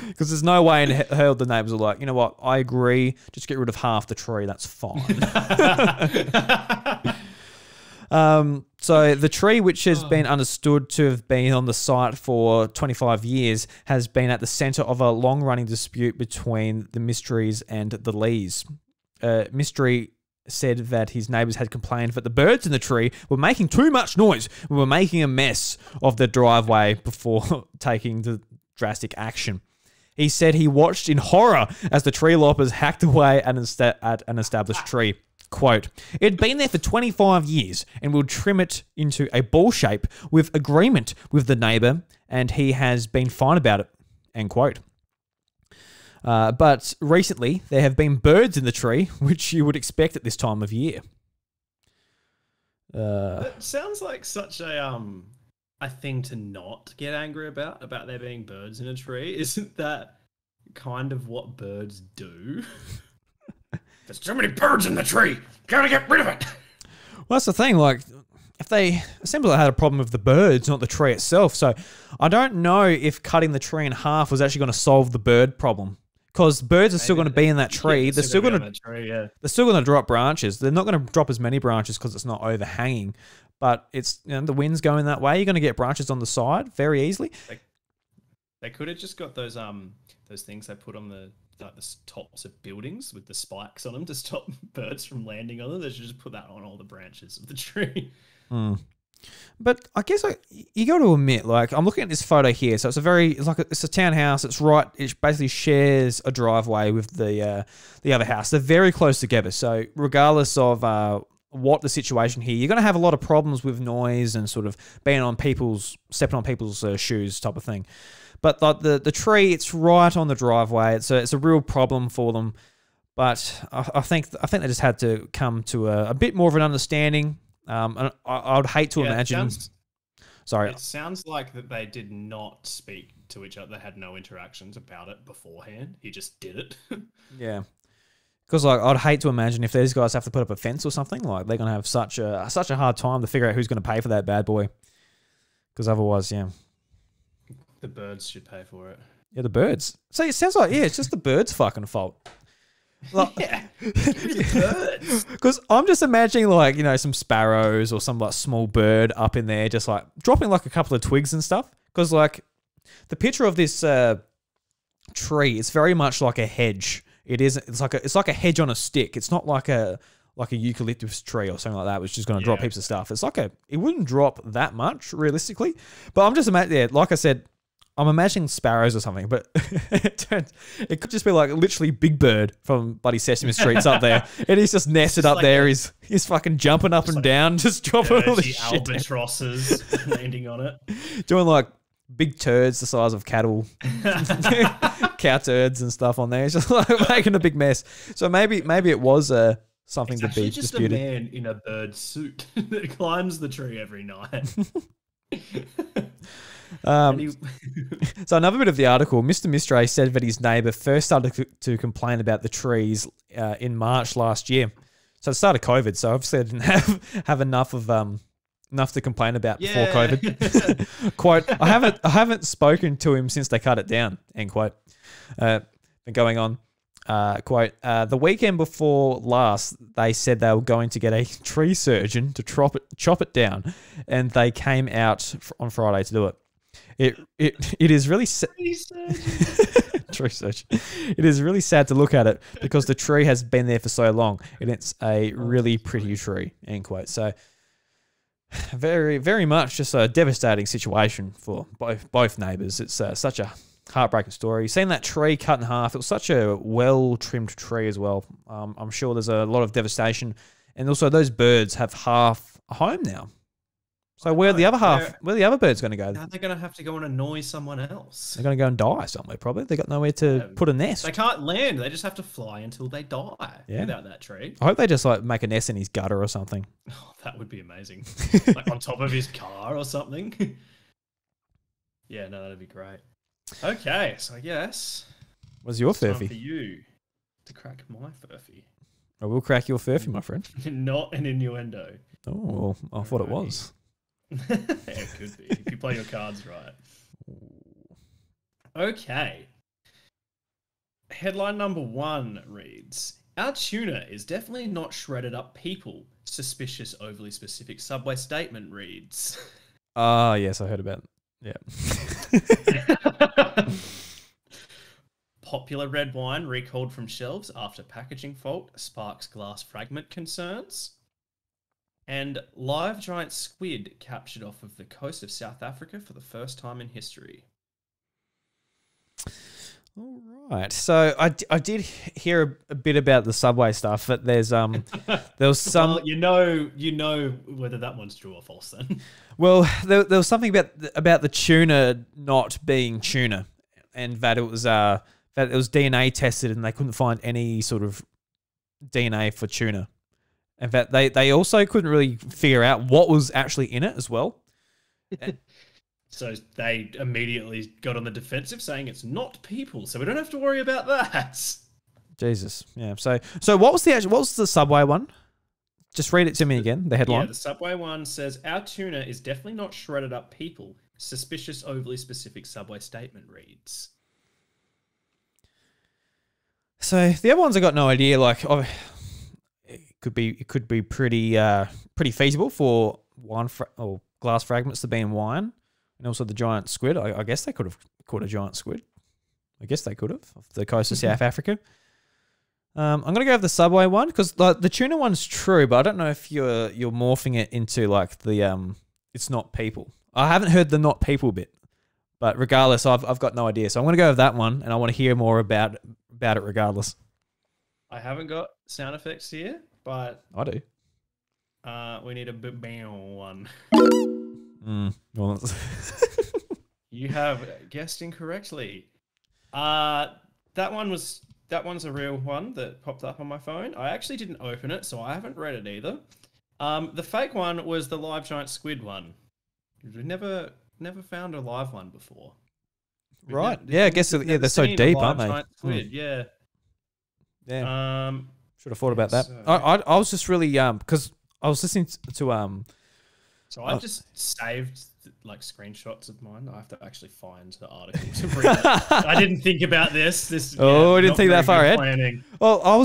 Because there's no way in hell the neighbours are like, you know what, I agree, just get rid of half the tree, that's fine. So the tree, which has been understood to have been on the site for 25 years, has been at the centre of a long-running dispute between the Mysteries and the Lees. Mystery said that his neighbours had complained that the birds in the tree were making too much noise and were making a mess of the driveway before taking the drastic action. He said he watched in horror as the tree loppers hacked away at an established tree. Quote, it had been there for 25 years and we'll trim it into a ball shape with agreement with the neighbour, and he has been fine about it, end quote. But recently, there have been birds in the tree, which you would expect at this time of year. That sounds like such a thing to not get angry about there being birds in a tree. Isn't that kind of what birds do? There's too many birds in the tree. Gotta get rid of it. Well, that's the thing. Like, if they simply had a problem with the birds, not the tree itself. So I don't know if cutting the tree in half was actually going to solve the bird problem. Because birds are still going to be in that tree. They're still going to they're still going to drop branches. They're not going to drop as many branches because it's not overhanging. But it's, you know, the wind's going that way. You're going to get branches on the side very easily. They could have just got those things they put on the tops of buildings with the spikes on them to stop birds from landing on them. They should just put that on all the branches of the tree. But I guess you got to admit, like, I'm looking at this photo here. So it's it's a townhouse. It basically shares a driveway with the other house. They're very close together. So regardless of what the situation here, you're going to have a lot of problems with noise and sort of stepping on people's shoes type of thing. But the tree, it's right on the driveway. It's a real problem for them. But I think they just had to come to a bit more of an understanding. And I would hate to imagine. It sounds like that they did not speak to each other. They had no interactions about it beforehand. He just did it. Yeah. Because like I'd hate to imagine if these guys have to put up a fence or something, like they're gonna have such a hard time to figure out who's gonna pay for that bad boy. Because otherwise, yeah. The birds should pay for it. Yeah, the birds. So it sounds like, it's just the birds' fucking fault. Like, yeah, birds. Because I'm just imagining like, you know, some sparrows or some like small bird up in there, just like dropping like a couple of twigs and stuff. Because like the picture of this tree, it's very much like a hedge. It's like a hedge on a stick. It's not like a eucalyptus tree or something like that, which is going to drop heaps of stuff. It's like it wouldn't drop that much realistically. But I'm just imagining, like I said, I'm imagining sparrows or something, but it could just be like literally Big Bird from bloody Sesame Street's up there. And he's just nested up like there. He's fucking jumping up and down, just dropping all this shit albatrosses landing on it. Doing like big turds the size of cattle, cow turds and stuff on there. It's just like making a big mess. So maybe it was something to be just disputed. A man in a bird suit that climbs the tree every night. So another bit of the article, Mr. Mistray said that his neighbour first started to complain about the trees in March last year. So it started COVID, so obviously I didn't have enough to complain about before COVID. Quote, I haven't spoken to him since they cut it down, end quote. Been going on. Quote, the weekend before last, they said they were going to get a tree surgeon to chop it down, and they came out on Friday to do it. It is really tree surgeon. It is really sad to look at it because the tree has been there for so long and it's a really pretty tree, end quote. So very, very much just a devastating situation for both neighbours. It's such a heartbreaking story. Seeing that tree cut in half, it was such a well-trimmed tree as well. I'm sure there's a lot of devastation. And also those birds have half a home now. So where the other birds going to go? Now they're going to have to go and annoy someone else. They're going to go and die somewhere probably. They got nowhere to put a nest. They can't land. They just have to fly until they die without that tree. I hope they just like make a nest in his gutter or something. Oh, that would be amazing. Like on top of his car or something. Yeah, no, that'd be great. Okay, so I guess what's your time furphy? for you to crack my furphy. I will crack your furphy, my friend. Not an innuendo. Oh, well, I thought it was. It could be if you play your cards right. Okay. Headline number 1 reads: Our tuna is definitely not shredded up people. Suspicious, overly specific Subway statement reads. Ah, yes, I heard about it. Yeah. Popular red wine recalled from shelves after packaging fault sparks glass fragment concerns. And live giant squid captured off of the coast of South Africa for the first time in history. All right. So I did hear a bit about the Subway stuff, but there was some. Well, you know whether that one's true or false then. Well, there was something about the tuna not being tuna, and that it was DNA tested and they couldn't find any sort of DNA for tuna. In fact, they also couldn't really figure out what was actually in it as well. So they immediately got on the defensive saying it's not people, so we don't have to worry about that. Jesus. Yeah. So what was the Subway one? Just read it to me again, the headline. Yeah, the Subway one says, our tuna is definitely not shredded up people. Suspicious, overly specific Subway statement reads. So the other ones I got no idea. Like, it could be pretty feasible for wine or glass fragments to be in wine, and also the giant squid. I guess they could have caught a giant squid. I guess they could have off the coast of South Africa. I'm gonna go with the Subway one because like the tuna one's true, but I don't know if you're morphing it into like the it's not people. I haven't heard the not people bit, but regardless, I've got no idea. So I'm gonna go with that one, and I want to hear more about it regardless. I haven't got sound effects here, but I do. We need a bam one. Well, You have guessed incorrectly. That one's a real one that popped up on my phone. I actually didn't open it, so I haven't read it either. The fake one was the live giant squid one. We've never found a live one before. right? Yeah, I guess they're so deep, aren't they? Giant squid, yeah. Yeah. Should have thought about that. So- I was just really because I was listening to So I've just saved like screenshots of mine. I have to actually find the article to read it. I didn't think about this. I didn't think that far ahead. Planning. Well,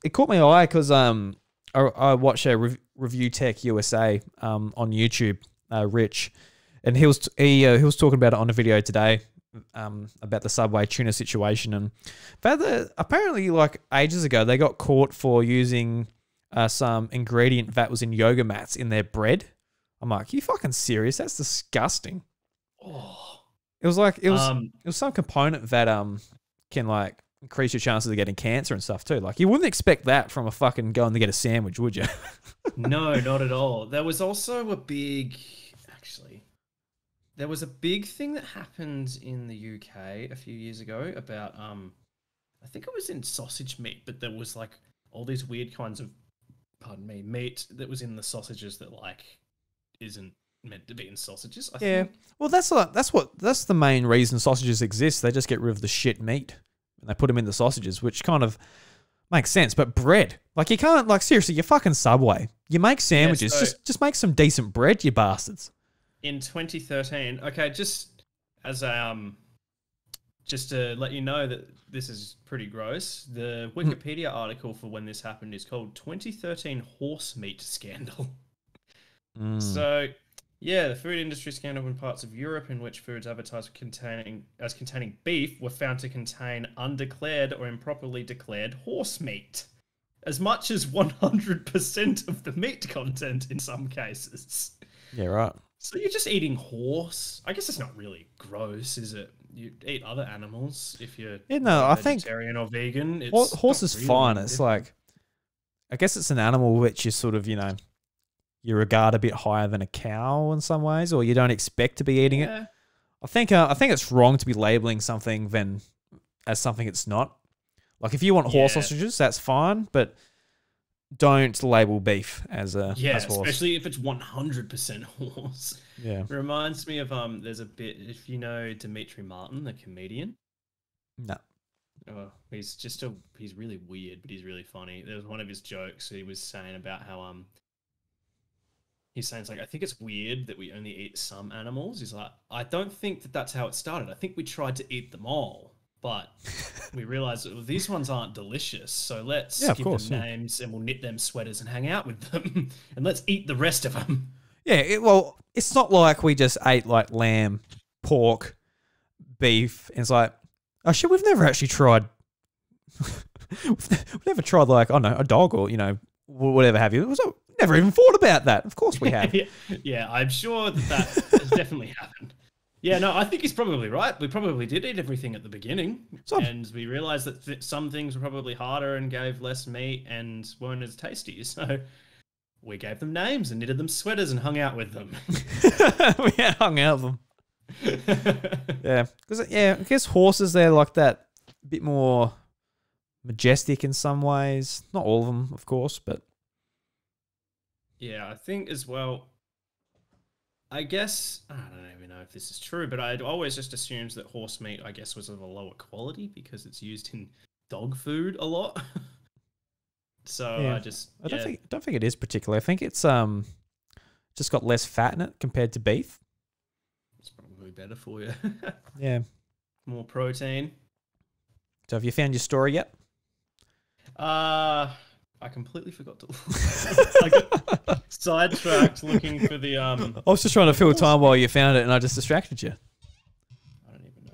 it caught my eye because I watched a Review Tech USA on YouTube, Rich, and he was talking about it on a video today about the Subway tuna situation, and apparently like ages ago they got caught for using some ingredient that was in yoga mats in their bread. I'm like, you fucking serious? That's disgusting. Oh. It was some component that can like increase your chances of getting cancer and stuff too. Like you wouldn't expect that from a fucking going to get a sandwich, would you? No, not at all. There was also a big thing that happened in the UK a few years ago about I think it was in sausage meat, but there was like all these weird kinds of meat that was in the sausages that like isn't meant to be in sausages. I think. Well, that's the main reason sausages exist. They just get rid of the shit meat and they put them in the sausages, which kind of makes sense. But bread, like you can't, like seriously, you're fucking Subway. You make sandwiches, so just make some decent bread, you bastards. In 2013, okay, just as just to let you know that this is pretty gross. The Wikipedia article for when this happened is called 2013 Horse Meat Scandal. So Yeah, the food industry scandal in parts of Europe in which foods advertised as containing beef were found to contain undeclared or improperly declared horse meat. As much as 100% of the meat content in some cases. Yeah, right. So you're just eating horse. I guess it's not really gross, is it? You eat other animals if you're I think vegetarian or vegan. horse is really fine. It's different. like, I guess it's an animal which is sort of, you regard a bit higher than a cow in some ways, or you don't expect to be eating it. I think it's wrong to be labeling something as something it's not. Like if you want horse sausages, that's fine, but don't label beef as horse. Especially if it's 100% horse. Yeah, it reminds me of there's a bit, if you know Dimitri Martin, the comedian. No. Oh, he's really weird, but he's really funny. There was one of his jokes he was saying about how he's saying, it's like, I think it's weird that we only eat some animals. He's like, I don't think that's how it started. I think we tried to eat them all, but we realized that these ones aren't delicious. So let's give them names and we'll knit them sweaters and hang out with them. And let's eat the rest of them. Yeah, it's not like we just ate like lamb, pork, beef. And it's like, oh shit, we've never actually tried. We've never tried like, I don't know, a dog or, whatever have you. Never even thought about that. Of course we have. Yeah, I'm sure that has definitely happened. Yeah, no, I think he's probably right. We probably did eat everything at the beginning. And we realized that some things were probably harder and gave less meat and weren't as tasty. So we gave them names and knitted them sweaters and hung out with them. We hung out with them. Yeah. Because, I guess horses, they're like that, a bit more majestic in some ways. Not all of them, of course, but... Yeah, I think as well, I guess, I don't even know if this is true, but I'd always just assumed that horse meat, I guess, was of a lower quality because it's used in dog food a lot. So yeah. I don't think it is particularly. I think it's just got less fat in it compared to beef. It's probably better for you. Yeah. More protein. So have you found your story yet? I completely forgot to I got sidetracked looking for the I was just trying to fill time while you found it and I just distracted you. I don't even know.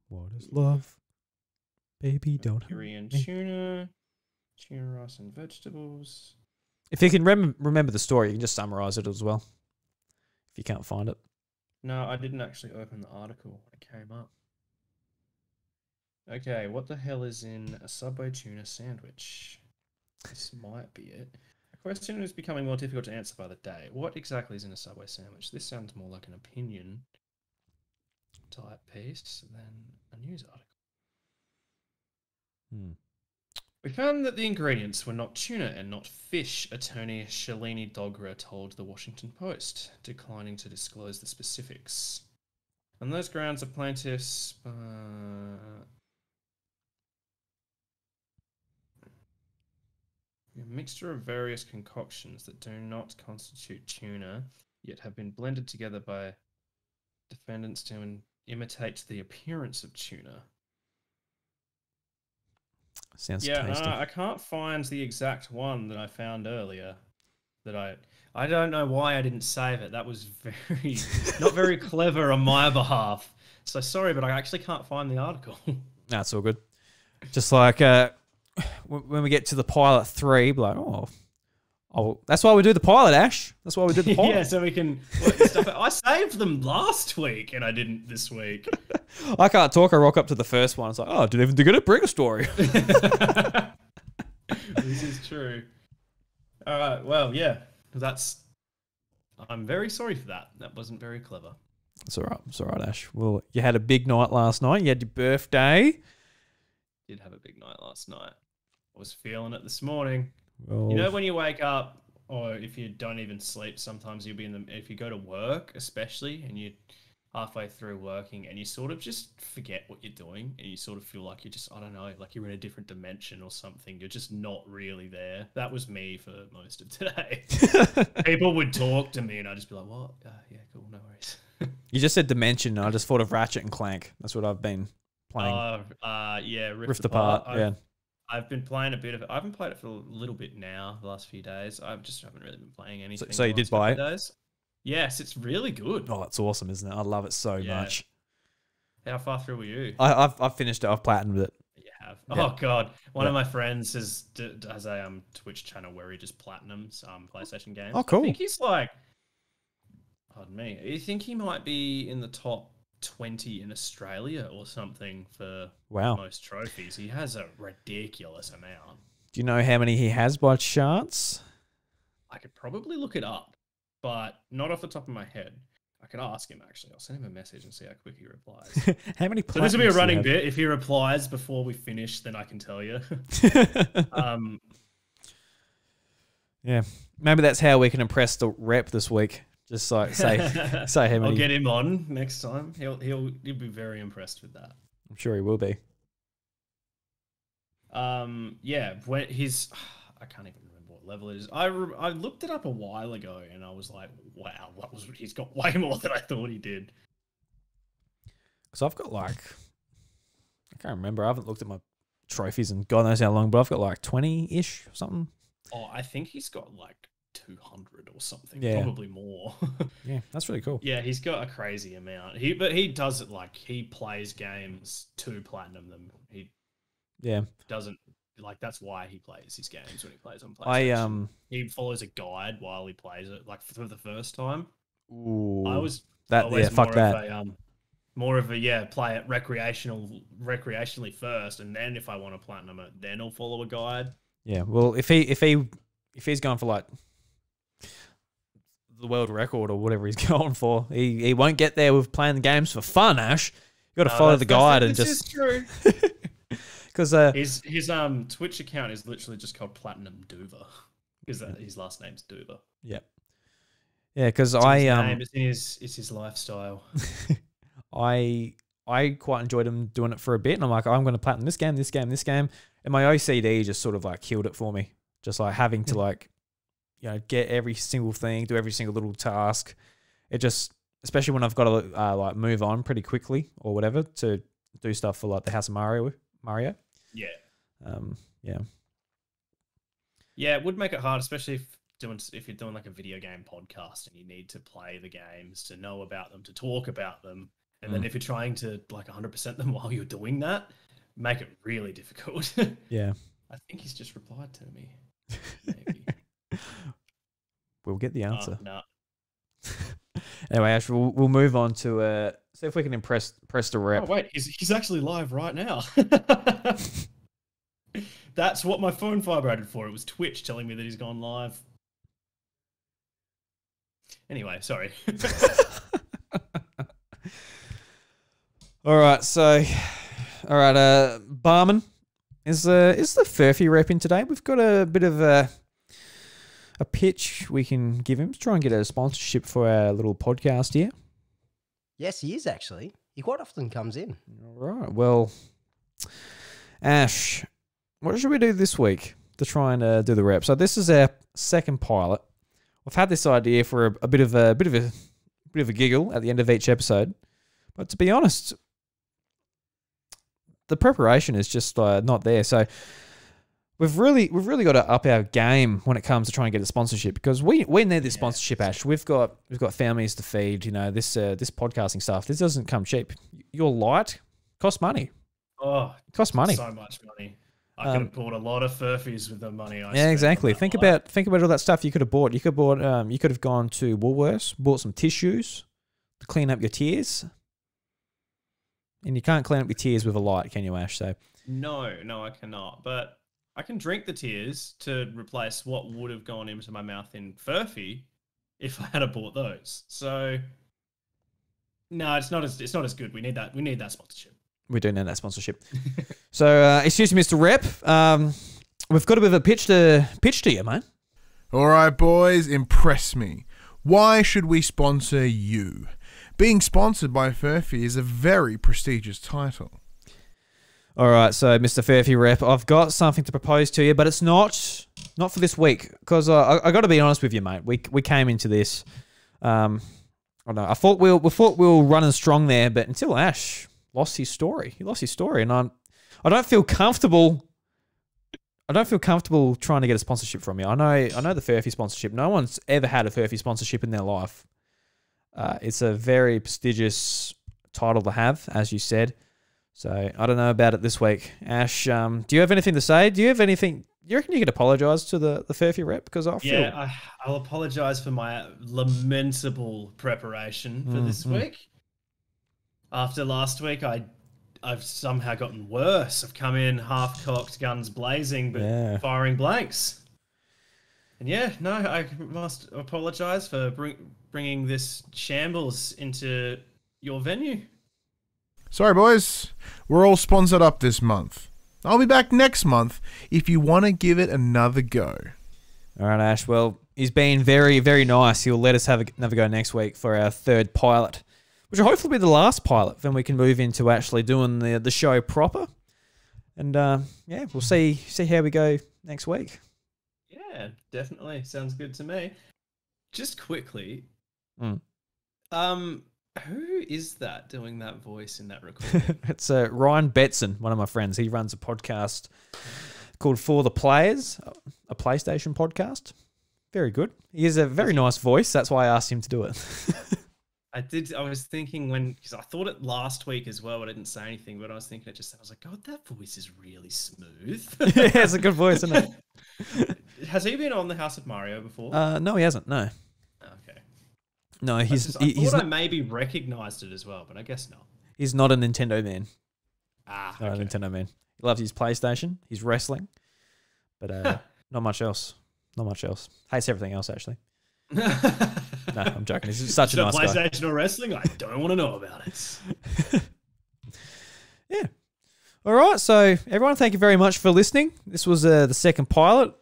What is love? Baby, don't Korean tuna, rice and vegetables. If you can remember the story, you can just summarize it as well. If you can't find it. No, I didn't actually open the article when it came up. Okay, what the hell is in a Subway tuna sandwich? This might be it. A question is becoming more difficult to answer by the day. What exactly is in a Subway sandwich? This sounds more like an opinion type piece than a news article. We found that the ingredients were not tuna and not fish, attorney Shalini Dogra told the Washington Post, declining to disclose the specifics. On those grounds, the plaintiffs... a mixture of various concoctions that do not constitute tuna, yet have been blended together by defendants to imitate the appearance of tuna. Sounds tasty. I can't find the exact one that I found earlier. I don't know why I didn't save it. That was not very clever on my behalf. So sorry, but I actually can't find the article. That's all good. Just like when we get to the pilot 3, be like, oh, that's why we do the pilot, Ash. That's why we did the pilot. Yeah, so we can work this stuff out. I saved them last week and I didn't this week. I can't talk. I rock up to the first one. It's like, oh, didn't even get it. Bring a story. This is true. All right. Well, yeah, I'm very sorry for that. That wasn't very clever. It's all right. It's all right, Ash. Well, you had a big night last night. You had your birthday. Did have a big night last night. I was feeling it this morning. Well, you know when you wake up, or if you don't even sleep, sometimes you'll be if you go to work, especially, and you're halfway through working, and you sort of just forget what you're doing, and you sort of feel like you're just, I don't know, like you're in a different dimension or something. You're just not really there. That was me for most of today. People would talk to me, and I'd just be like, what? Yeah, cool, no worries. You just said dimension, and I just thought of Ratchet and Clank. That's what I've been playing. Yeah, Rift Apart. Yeah. I've been playing a bit of it. I haven't played it for a little bit now, the last few days. I just haven't really been playing anything. So you did buy it? Days. Yes, it's really good. Oh, it's awesome, isn't it? I love it so much. How far through were you? I've finished it. I've platinumed it. You have. Yeah. Oh god, one of my friends has a Twitch channel where he just platinums PlayStation games. Oh, cool. I think he's like, pardon me. I think he might be in the top 20 in Australia or something for most trophies. He has a ridiculous amount. Do you know how many he has by chance? I could probably look it up, but not off the top of my head. I can ask him, actually. I'll send him a message and see how quick he replies. How many So this will be a running bit. If he replies before we finish, then I can tell you. Yeah. Maybe that's how we can impress the rep this week. Just like say how many. I'll get him on next time. He'll be very impressed with that. I'm sure he will be. Yeah, when I can't even remember what level it is. I looked it up a while ago and I was like, wow, he's got way more than I thought he did. Because I've got like, I can't remember. I haven't looked at my trophies in God knows how long, but I've got like 20-ish or something. Oh, I think he's got like 200 or something, probably more. Yeah, that's really cool. Yeah, he's got a crazy amount. But he does it like he plays games to platinum them. He doesn't like that's why he plays his games when he plays on PlayStation. He follows a guide while he plays it, like for the first time. Ooh, I was fuck that. More of a play it recreationally first, and then if I want to platinum it, then I'll follow a guide. Yeah, well, if he's going for like the world record or whatever he's going for, he won't get there with playing the games for fun. Ash, you got to follow the guide and just. This is true. Because his Twitch account is literally just called Platinum Duva, because his last name's Duva. Yeah, because it's his lifestyle. I quite enjoyed him doing it for a bit, and I'm like, I'm going to platinum this game, and my OCD just sort of like killed it for me. Just like having to like, get every single thing, do every single little task. It just, especially when I've got to like move on pretty quickly or whatever to do stuff for like the House of Mario. Yeah. Yeah, it would make it hard, especially if you're doing like a video game podcast and you need to play the games, to know about them, to talk about them. And then if you're trying to like 100% them while you're doing that, make it really difficult. Yeah. I think he's just replied to me. Maybe. We'll get the answer. No. Anyway, Ash, we'll move on to see if we can press the rep. Oh wait, he's actually live right now. That's what my phone vibrated for. It was Twitch telling me that he's gone live. Anyway, sorry. All right, Barman, is the Furphy rep in today? We've got a bit of a pitch we can give him to try and get a sponsorship for our little podcast here. Yes, he is actually. He quite often comes in. All right. Well, Ash, what should we do this week to try and do the rep? So this is our second pilot. We've had this idea for a bit of a giggle at the end of each episode, but to be honest, the preparation is just not there. So we've really got to up our game when it comes to trying to get a sponsorship, because we need this sponsorship, Ash. We've got families to feed. This podcasting stuff. This doesn't come cheap. Your light costs money. Oh, it costs money. So much money. I could have bought a lot of Furphys with the money I spent. Exactly. Think about all that stuff you could have bought. You could have gone to Woolworths, bought some tissues to clean up your tears. And you can't clean up your tears with a light, can you, Ash? So no, I cannot. But I can drink the tears to replace what would have gone into my mouth in Furphy if I had bought those. So no, it's not as good. We need that sponsorship. We do need that sponsorship. So excuse me, Mr. Rep. We've got a bit of a pitch to you, mate. All right, boys, impress me. Why should we sponsor you? Being sponsored by Furphy is a very prestigious title. All right, so Mr. Furphy Rep, I've got something to propose to you, but it's not for this week, because I got to be honest with you, mate. We came into this. I don't know. I thought we were running strong there, but until Ash lost his story, and I don't feel comfortable I don't feel comfortable trying to get a sponsorship from you. I know the Furphy sponsorship. No one's ever had a Furphy sponsorship in their life. It's a very prestigious title to have, as you said. So I don't know about it this week. Ash, do you have anything to say? Do you have anything? You reckon you could apologise to the Furphy rep? Because I feel... Yeah, I'll apologise for my lamentable preparation for this week. After last week, I've somehow gotten worse. I've come in half-cocked, guns blazing, but firing blanks. And yeah, no, I must apologise for bringing this shambles into your venue. Sorry, boys. We're all sponsored up this month. I'll be back next month if you want to give it another go. All right, Ash. Well, he's been very, very nice. He'll let us have another go next week for our third pilot, which will hopefully be the last pilot. Then we can move into actually doing the show proper. And yeah, we'll see how we go next week. Yeah, definitely. Sounds good to me. Just quickly, who is that doing that voice in that recording? It's Ryan Betson, one of my friends. He runs a podcast called For the Players, a PlayStation podcast. Very good. He has a very nice voice. That's why I asked him to do it. I was thinking because I thought it last week as well, but I didn't say anything, but I was thinking I was like, God, that voice is really smooth. Yeah, it's a good voice, isn't it? Has he been on the House of Mario before? No, he hasn't. No. Okay. No, I he's thought I maybe recognised it as well, but I guess not. He's not a Nintendo man. Okay. Not a Nintendo man. He loves his PlayStation. He's wrestling, but not much else. Not much else. Hates everything else, actually. No, I'm joking. He's such a nice guy. PlayStation or wrestling? I don't want to know about it. Yeah. All right. So, everyone, thank you very much for listening. This was the second pilot.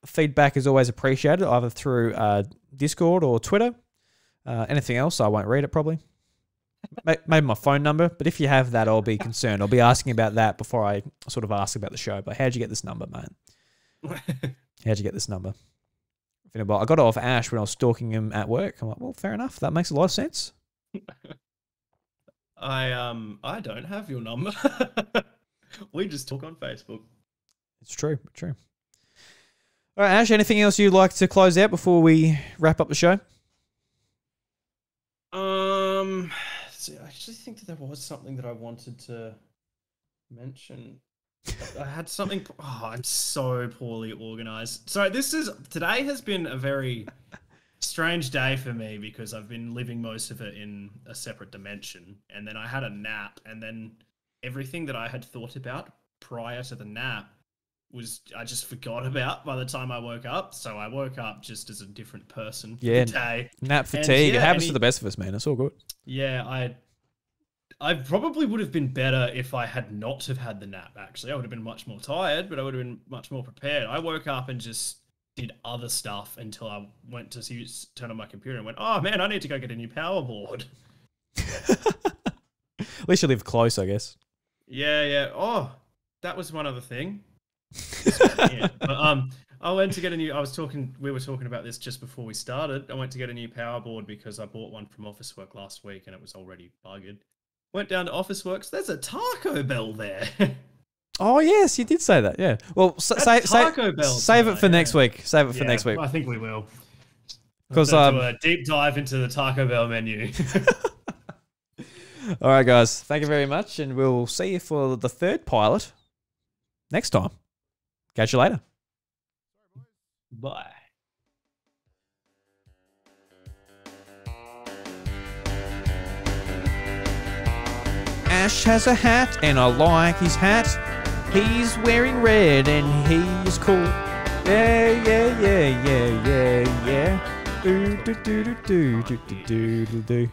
Feedback is always appreciated, either through Discord or Twitter. Anything else, I won't read it probably. Maybe my phone number, but if you have that, I'll be concerned. I'll be asking about that before I sort of ask about the show. But how'd you get this number, mate? How'd you get this number? I got it off Ash when I was stalking him at work. I'm like, well, fair enough. That makes a lot of sense. I don't have your number. We just talk on Facebook. It's true. True. All right, Ash, anything else you'd like to close out before we wrap up the show? I actually think that there was something that I wanted to mention. I had something. Oh, I'm so poorly organized. So today has been a very strange day for me because I've been living most of it in a separate dimension, and then I had a nap, and then everything that I had thought about prior to the nap I just forgot about by the time I woke up. So I woke up just as a different person for the day. Nap fatigue. It happens to the best of us, man. It's all good. Yeah, I probably would have been better if I had not have had the nap, actually. I would have been much more tired, but I would have been much more prepared. I woke up and just did other stuff until I went to turn on my computer and went, oh, man, I need to go get a new power board. At least you live close, I guess. Yeah. Oh, that was one other thing. But I went to get we were talking about this just before we started. I went to get a new power board because I bought one from Officework last week and it was already buggered. Went down to Officeworks. There's a Taco Bell there. Oh yes, you did say that. Yeah. Well, save it for next week. Save it for next week. I think we will. Because do a deep dive into the Taco Bell menu. All right, guys. Thank you very much, and we'll see you for the third pilot next time. Catch you later. Bye. Ash has a hat, and I like his hat. He's wearing red, and he's cool. Yeah. Do do do do do do do do do.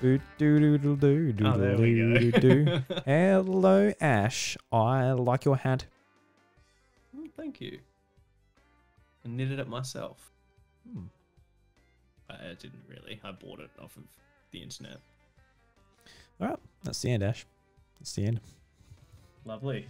Do do do do do do do. Hello, Ash. I like your hat. Oh, thank you. I knitted it myself. I didn't really. I bought it off of the internet. All right, that's the end, Ash. That's the end. Lovely.